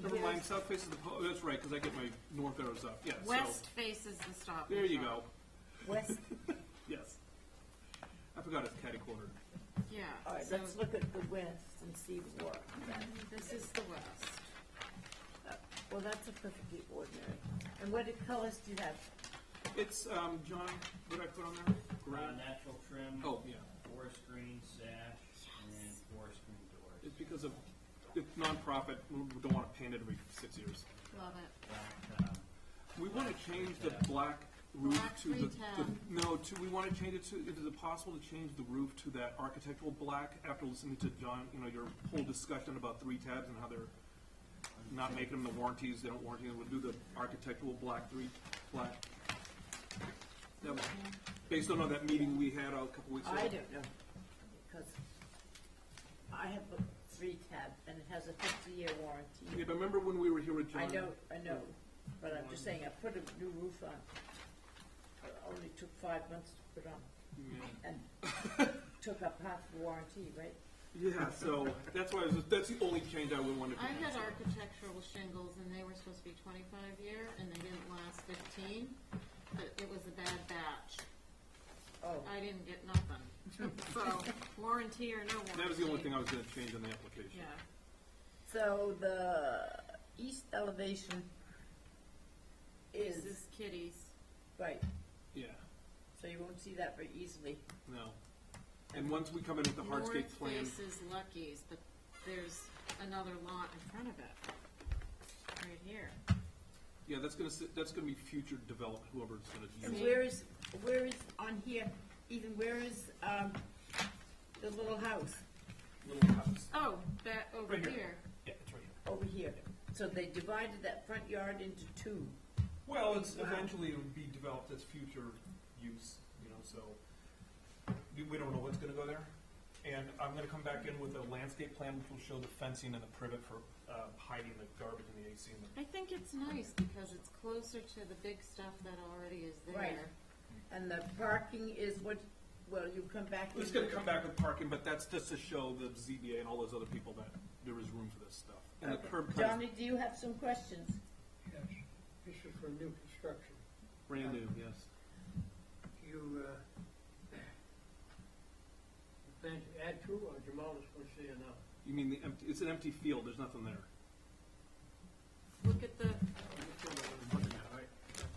Never mind. South faces the. That's right, because I get my north arrows up. Yeah. West faces the stop So and there you shop. go. West, Yes. I forgot it's catty cornered. Yeah. all right, so let's look at the west and see what. this is the west. Well, that's a perfectly ordinary. And what colors do you have? It's John. What did I put on there? Green. Natural trim, Oh yeah. forest green sash, and forest green doors. It's because of it's nonprofit. We don't want to paint it every 6 years. Love it. Black, We want to change the black roof Black to the 310. no. To we want to change it to. Is it possible to change the roof to that architectural black? After listening to John, your whole discussion about 3 tabs and how they're not making them the warranties. They don't warranty them. We'll do the architectural black 3 flat. That was based on that meeting we had a couple weeks ago. I don't know, because I have 3 tab, and it has a 50-year warranty. Yeah, but remember when we were here with John? I know, but I'm just saying, I put a new roof on. It only took 5 months to put on, Yeah. and took up half the warranty, right? Yeah, so that's why that's the only change I would want to. I had architectural shingles and they were supposed to be 25 year and they didn't last 15, but it was a bad batch. Oh, I didn't get nothing. So, warranty or no warranty. That was the only thing I was going to change on the application. Yeah. so the east elevation This is, is Kitty's. right, Yeah. so you won't see that very easily. No. And once we come in with the hardscape North plan, face is Lucky's, but there's another lot in front of it. Right here. yeah, that's going to be future development. Whoever's going to And use it. where is on here, Ethan, where is, the little house Little house. Oh, that over Right here. here. Yeah, it's right here. over here? So they divided that front yard into 2. Well, it's eventually it would be developed as future use, so we don't know what's going to go there. And I'm going to come back in with a landscape plan which will show the fencing and the privet for hiding the garbage and the AC. I think it's nice because it's closer to the big stuff that already is there. Right. And the parking is what, well, you come back. It's going to come back with parking, but that's just to show the ZBA and all those other people that there is room for this stuff. And the curb cut is Johnny, do you have some questions? Yes, this is for new construction. brand new, yes. You, plan to add to or demolish what's there now? You mean it's an empty field, there's nothing there. Look at the, All right,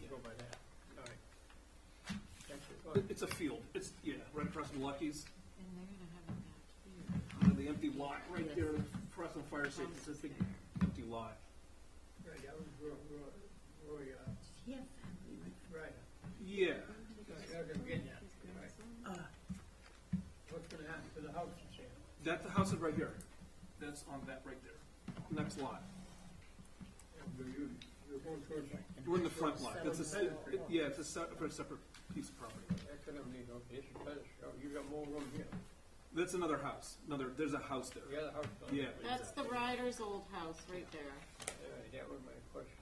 you go by that, all right. That's it. It's a field. It's, right across from Lucky's. and they're gonna have it back here. The empty lot right there across from fire station. It's a big empty lot. Right, that was Roy, Yeah, family. right. Yeah. That's what I'm getting at, right. What's gonna happen to the house that's there? That's the house is right here. That's on that right there. Next lot. You're going towards, We're in the front lot. That's it's a separate piece of property. that's what I mean, okay, this is better, so you got more room here. That's another house. There's a house there. The other house. Yeah. That's the Ryder's old house right there. That was my question.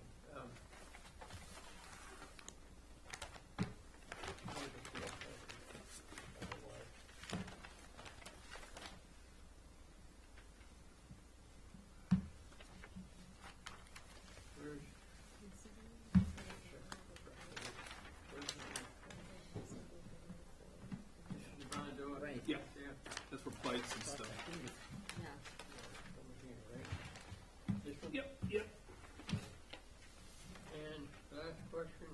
Right. Yeah. That's for plates and stuff. Yeah. This one? Yep. Yep. And last question.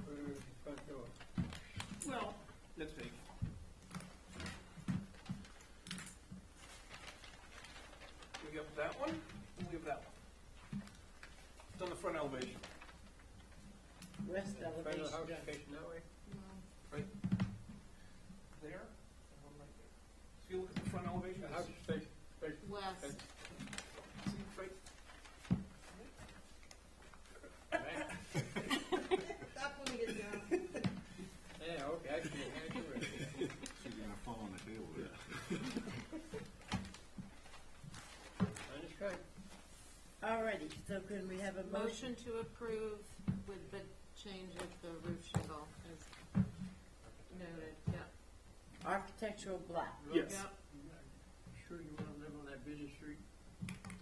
Where's the front door? Well, let's take. We have that one. And we have that one. It's on the front elevation. West Front of the elevation. house John. facing that way? Right there. And one right there. So you look at the front elevation. The house is facing West. See, right. Stop putting it down. Yeah, okay, I see it, I see it. She's gonna fall on the table. Understood. Alrighty, so can we have a motion? Motion to approve with the change of the roof shingle as noted, yeah. Architectural black. Yes. Yep. Sure you wanna live on that busy street?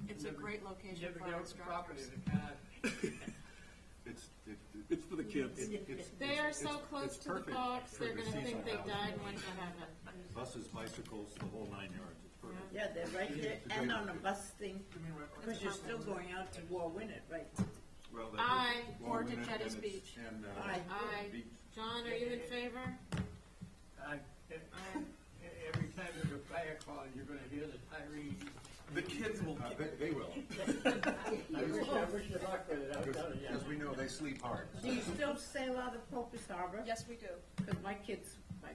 It's a great You location never for get our out the property, instructors. the car. It's for the kids. They are so close to the perfect parks, for they're the gonna think seasonal they house. died and went to heaven. Buses, bicycles, the whole 9 yards. It's perfect. Yeah, they're right there, and on a bus thing, because you're still going out to Warwick, right? Well, Aye, or to Warwick Jettis and Beach. And, Aye. Aye. Beach. John, are you in favor? Every time there's a fire call, you're gonna hear the Tyrese. The kids will. They will, I wish you luck with it, I'm telling you. because we know they sleep hard. Do you still sail out of Pocus Harbor? Yes, we do. Because my kids, my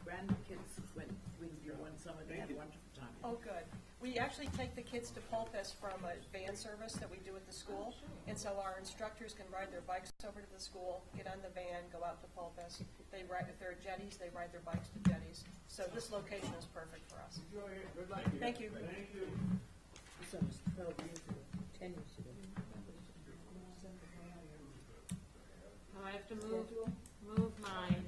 grandkids went with you one summer, they had a wonderful time. Oh, good. We actually take the kids to Pulpus from a van service that we do at the school. And so our instructors can ride their bikes over to the school, get on the van, go out to Pulpus. They ride, if they're jetties, they ride their bikes to jetties. So this location is perfect for us. Enjoy it. Good luck. Thank you. Thank you. This one was 12 years ago, 10 years ago. Oh, I have to move mine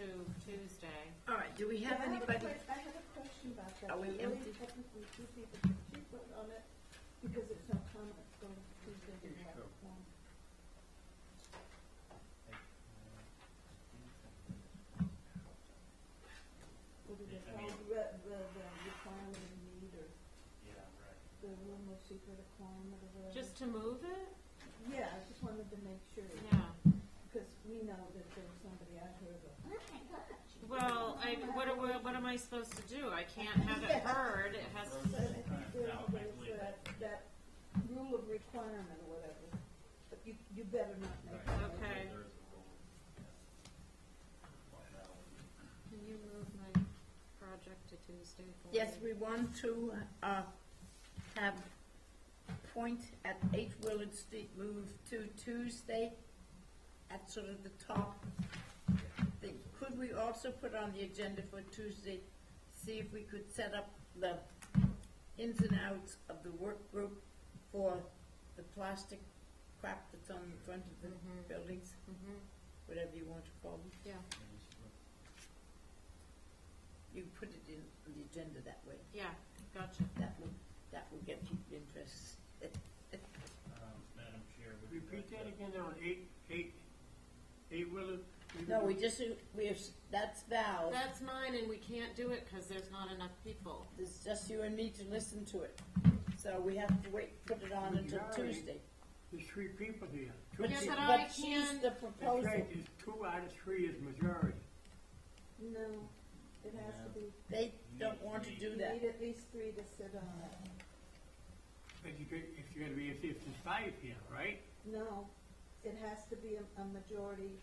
to Tuesday. All right, do we have anybody? I have a question about that. Are we Really empty? technically two people could you vote on it because it's no comment going to Tuesday to have it on. What is it called, the requirement of need or Yeah, right. the room or secret requirement or whatever? Just to move it? Yeah, I just wanted to make sure, Yeah. because we know that there's somebody out here that, oh my gosh. Well, what am I supposed to do? I can't have it heard. It has But I think there's I believe that rule of requirement or whatever, but you better not make that. Okay. There is a rule. Can you move my project to Tuesday for Yes, me? we want to have Point at 8 Willard Street moved to Tuesday at sort of the top. Could we also put on the agenda for Tuesday, see if we could set up the ins and outs of the work group for the plastic crap that's on the front of the buildings, whatever you want to call them. Yeah, You put it in on the agenda that way. yeah, gotcha. That will get people interested. Madam Chair, would you Repeat like that to- again on eight Willard? No, that's Val. That's mine, and we can't do it because there's not enough people. It's just you and me to listen to it. So we have to wait, put it on until Majority. Tuesday. There's 3 people here. But Yeah, she- but I she's can't- the That's proposal. right, there's 2 out of 3 is majority. No, it has to be, They don't want to do you that. need at least 3 to sit on it. But if you're gonna be, if there's 5 here, right? No, it has to be a majority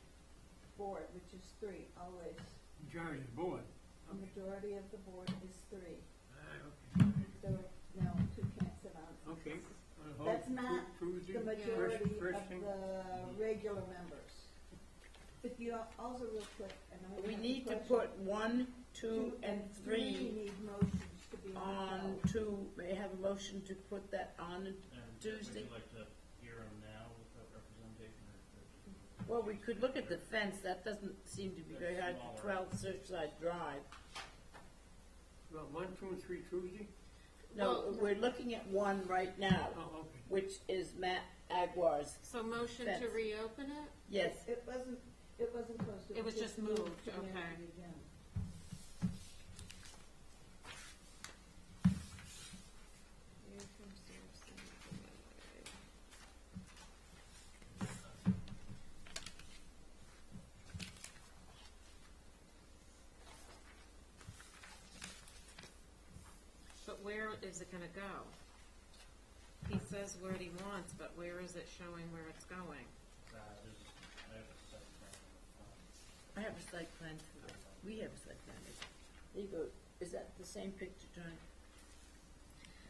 board, which is 3, always. Majority of the board. A majority of the board is 3. Okay. So, no, 2 can't sit on it. Okay. That's not Tuesday, the majority first of thing. the regular members. But you also real quick, and I We have a need to question. put 1, 2, and 3 need motions to be on held. to, may I have a motion to put that on And Tuesday? would you like to hear them now without representation, or just? Well, we could look at the fence. That doesn't seem to be very hard for 12 Surfside Drive. Well, 1, 2, and 3 Tuesday? No, Well- we're looking at one right now, Oh, okay. which is Matt Aguirre's. So motion to Fence. reopen it? Yes. It wasn't closed. It was just moved, to amend okay. the agenda. But where is it gonna go? He says what he wants, but where is it showing where it's going? I have a site plan for this. We have a site plan. There you go. Is that the same picture, Johnny?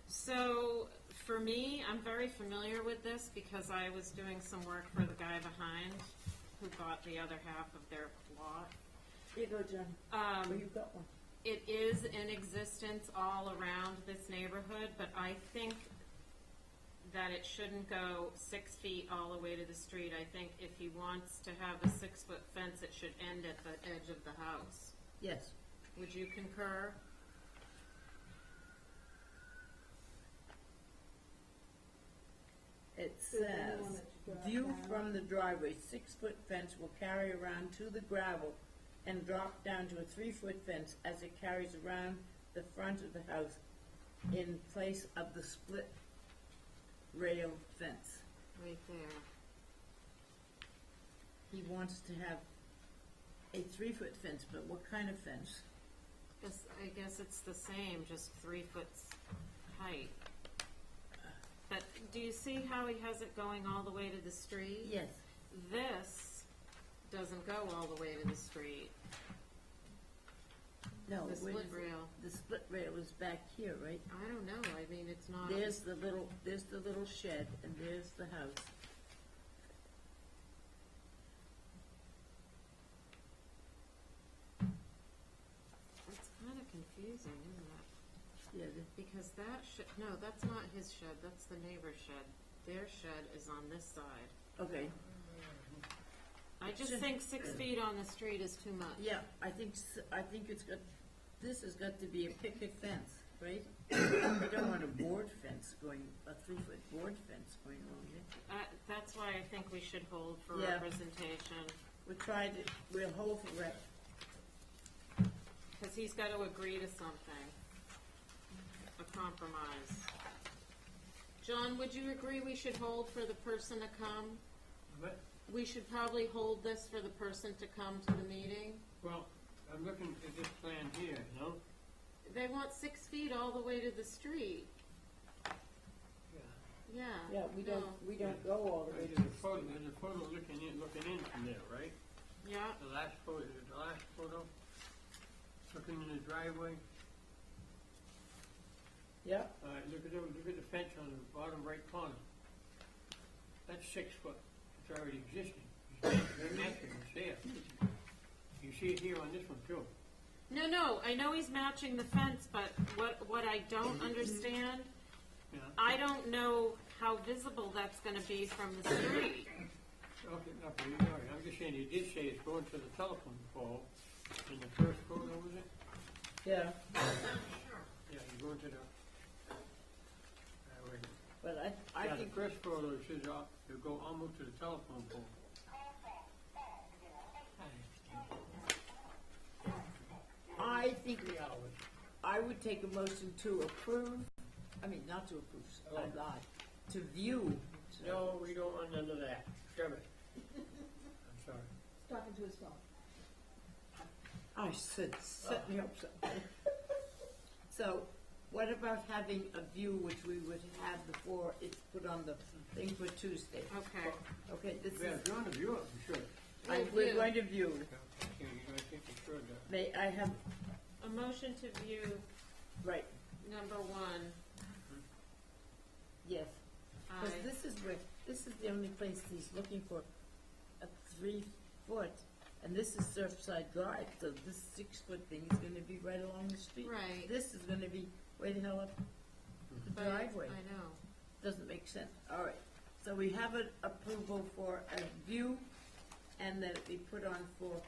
So, for me, I'm very familiar with this because I was doing some work for the guy behind who bought the other half of their lot. Here you go, Johnny. Oh, you've got one. It is in existence all around this neighborhood, but I think that it shouldn't go 6 feet all the way to the street. I think if he wants to have a 6-foot fence, it should end at the edge of the house. Yes. Would you concur? It Does anyone says, that's view dropped down? from the driveway, 6-foot fence will carry around to the gravel and drop down to a 3-foot fence as it carries around the front of the house in place of the split rail fence. Right there. He wants to have a 3-foot fence, but what kind of fence? I guess it's the same, just 3 foot height. But do you see how he has it going all the way to the street? Yes. This doesn't go all the way to the street. No, The where split does it- rail. The split rail is back here, right? I don't know, I mean, it's not. There's the little shed, and there's the house. It's kind of confusing, isn't it? Yeah, Because that shed, no, that's not his shed, that's the neighbor's shed. Their shed is on this side. okay, I just think 6 feet on the street is too much. yeah, I think it's got, this has got to be a picket fence, right? I don't want a board fence going, a 3-foot board fence going along here. That's why I think we should hold for Yeah. representation, We'll hold for rep. because he's got to agree to something, a compromise. John, would you agree we should hold for the person to come? But, We should probably hold this for the person to come to the meeting. well, I'm looking at this plan here, you know? They want 6 feet all the way to the street. Yeah. Yeah. We no. don't go all the way There's to a the photo, street. there's a photo looking in from there, right? Yeah, The last photo, looking in the driveway. Yeah, Look at the fence on the bottom right corner. That's 6 foot. It's already existing. They're matching, it's there. You see it here on this one too. no, I know he's matching the fence, but what I don't understand, Yeah. I don't know how visible that's gonna be from the street. Okay, no, but you're right. I'm just saying, you did say it's going to the telephone pole in the first photo, was it? yeah, Yeah, you're going to the, wait. but I Yeah, the think, first photo, it says, you go almost to the telephone pole. I think 3 hours. I would take a motion to approve, not to approve, I lied, to view. No, we don't want none of that. Chairman. I'm sorry. He's talking to his phone. I said, set me up something. So, what about having a view which we would have before it's put on the thing for Tuesday? Okay. Okay, this Yeah, is, if you want to view it, we should. we're view. going to view. Okay, I think we should. May I have, A motion to view right, number 1. yes. Because Aye. this is the only place he's looking for a 3 foot, and this is Surfside Drive, so this 6 foot thing is gonna be right along the street. Right. This is gonna be way the hell up the But driveway. I know. Doesn't make sense. All right. So we have an approval for a view, and that it be put on for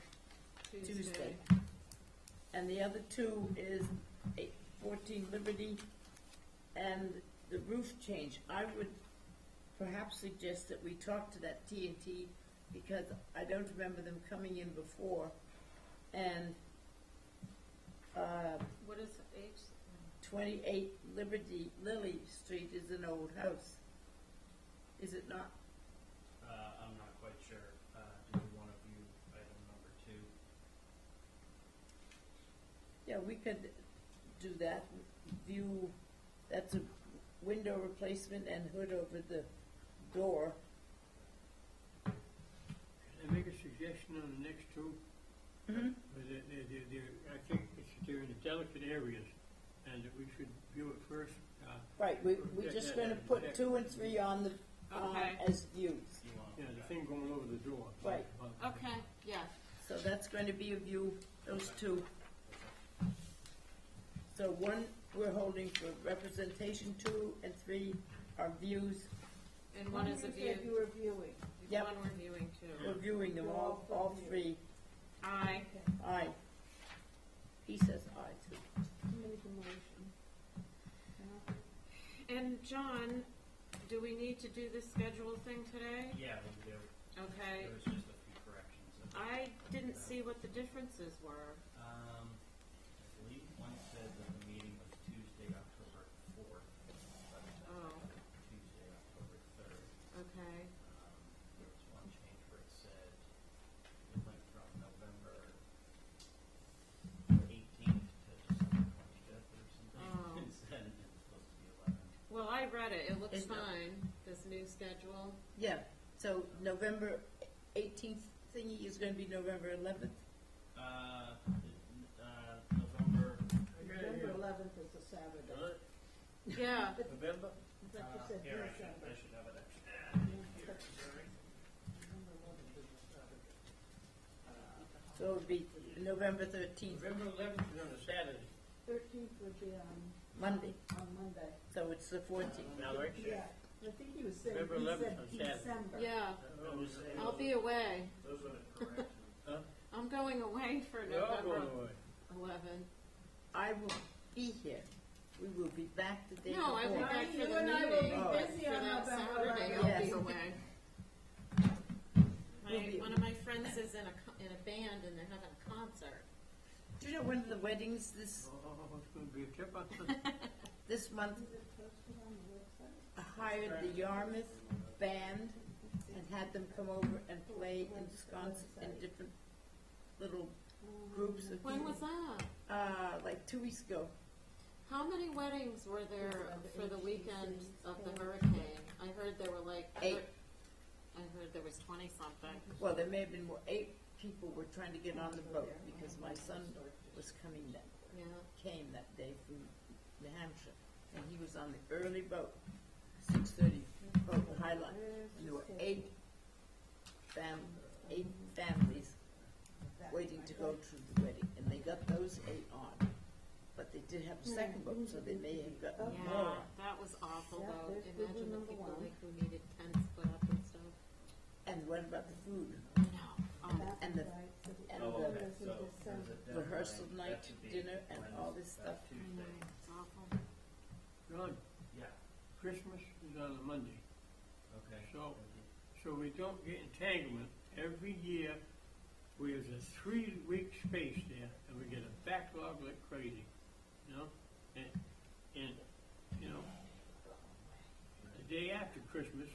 Tuesday. And the other two is 14 Liberty and the roof change. I would perhaps suggest that we talk to that T&T, because I don't remember them coming in before. And What is H? 28 Lily Street is an old house. Is it not? I'm not quite sure. Do we want to view item number 2? Yeah, we could do that. View, that's a window replacement and hood over the door. Can I make a suggestion on the next two? Mm-hmm. I think they're in the delicate areas, and that we should view it first. Right, we're just gonna put 2 and 3 on the, Okay. as views. You want Yeah, the thing going over the door. Right. Okay, yeah. So that's going to be a view, those 2. So 1, we're holding for representation, 2 and 3 are views. And one is a You view. said you were viewing. Yep. One we're viewing too. We're viewing them all 3. Aye. Okay, Aye. He says aye too. make a motion. And John, do we need to do this schedule thing today? Yeah, we do. Okay. There was just a few corrections. I didn't see what the differences were. I believe one said that the meeting was Tuesday, October 4th. Oh. Tuesday, October 3rd. Okay. There was one change where it said it went from November 18th to December 25th or something. Oh. Instead, it was supposed to be 11. Well, I read it. It looks It's not- fine, this new schedule. Yeah, so November 18th thingy is going to be November 11th. November 11th is a Saturday. Huh? Yeah, November? I thought you said Here, I December. should have it. November 11th is a Saturday. So it would be November 13th, November 11th is on a Saturday. 13th would be Monday, on Monday. so it's the 14th. Mallory? Yeah, I think he was saying, November he 11th said on Saturday. December. yeah, Oh, I'll be away. Those are the corrections. Huh? I'm going away for We're all November going away. 11. I will be here. We will be back the day No, I'll be before. back for You the and I will meeting, be but busy for on that November Saturday, 11th. I'll Yes. be away. We'll be- One of my friends is in a band and they're having a concert. Do you know when the weddings this Oh, it's gonna be a trip on this month? Is it posted on the website? Hired the Yarmouth band and had them come over and play in sconce in different little groups of When people. was that? Like 2 weeks ago. How many weddings were there for the weekend of the hurricane? I heard there were like 8. I heard there was 20 something. Well, there may have been more. 8 people were trying to get on the boat because my son was came that day from New Hampshire, and he was on the early boat, 6:30 boat Highline, and there were 8 families waiting to go to the wedding, and they got those 8 on. But they did have a second boat, so they may have gotten Yeah, more. that was awful Yeah, though. there's Imagine the number people 1. like who needed tents put up and stuff. And what about the food? I know. And the and Oh, the okay, so December. there's a deadline. rehearsal night, That should be dinner, and all this Wednesday, stuff. I know, Tuesday. it's awful. John, Yeah, Christmas is on a Monday, okay. so we don't get entanglement. Every year, there's a 3-week space there, and we get a backlog like crazy, you know? And you know, the day after Christmas,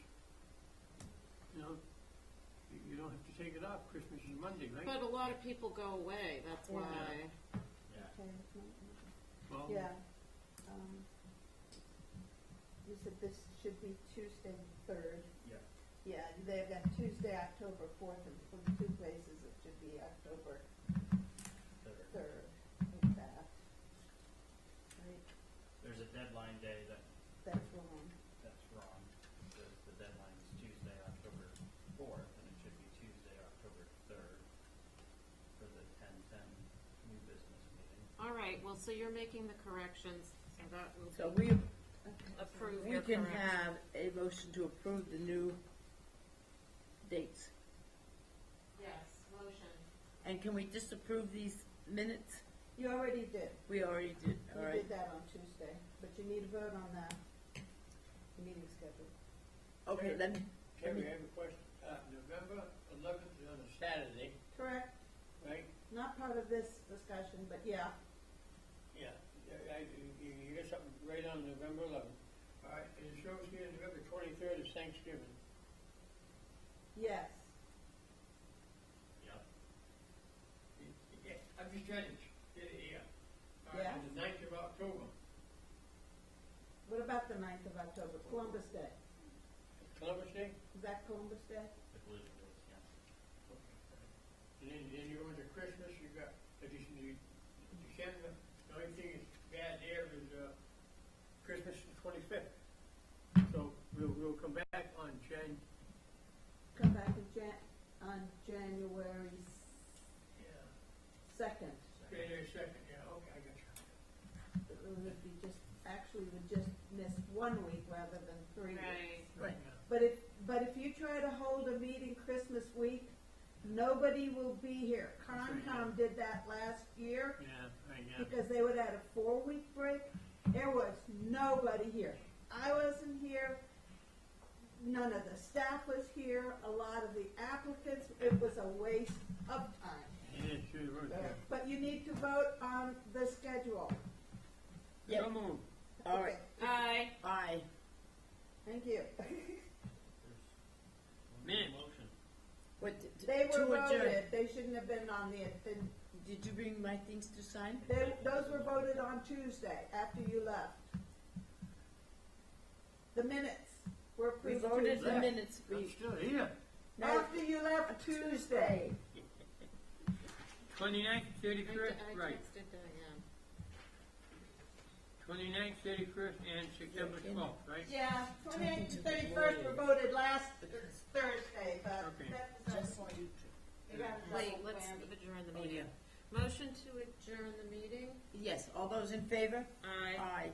you know, you don't have to take it off. Christmas is Monday, right? But a lot of people go away, that's Yeah. why. Yeah. Okay, Well, yeah. You said this should be Tuesday, 3rd. Yeah. Yeah, they've got Tuesday, October 4th, and for the 2 places, it should be October Third. 3rd, like that. Right, There's a deadline day that's wrong. that's wrong. The deadline is Tuesday, October 4th, and it should be Tuesday, October 3rd for the 10/10 new business meeting. All right, well, so you're making the corrections, so that will So be we approve we your can corrections. have a motion to approve the new dates. Yes, motion. And can we just approve these minutes? You already did. We already did, all You right. did that on Tuesday, but you need a vote on the meeting schedule. Okay, then, Terry, I have a question. November 11th is on a Saturday, Correct? right? Not part of this discussion, but yeah. Yeah, you got something right on November 11th. All right, and it shows here November 23rd is Thanksgiving. Yes. Yep. Yeah, I'm just trying to, yeah. All right, Yeah. and the 9th of October, What about the 9th of October, Columbus Day? Columbus Day, Is that Columbus Day? I believe it is, yeah. and then you go into Christmas, you got, December, the only thing is bad there is, Christmas the 25th. So we'll come back on Come back on January yeah, 2nd. January 2nd, yeah, okay, I got you. It would be actually would just miss 1 week rather than 3 weeks. Right. right. But if you try to hold a meeting Christmas week, nobody will be here. Concom did that last year Yeah, right, yeah. because they would have a 4-week break. There was nobody here. I wasn't here. None of the staff was here. A lot of the applicants, it was a waste of time. Yeah, sure was, yeah. But you need to vote on the schedule. Yep. So moved. All right, Aye. aye. Thank you. There's Minutes. motion. What, They were to adjourn. voted. They shouldn't have been on the, Did you bring my things to sign? those were voted on Tuesday after you left. The minutes were We approved voted the Tuesday. minutes, I'm we, still here. After you left Tuesday. 29th, I 31st, right. texted Diane. 29th, 31st, and September 12th, right? Yeah, 28th and 31st were voted last Thursday, but Okay. that's, Just do you got a Wait, double let's whammy. adjourn the Oh, meeting. Motion to adjourn the meeting? Yes, all those in favor? Aye. Aye.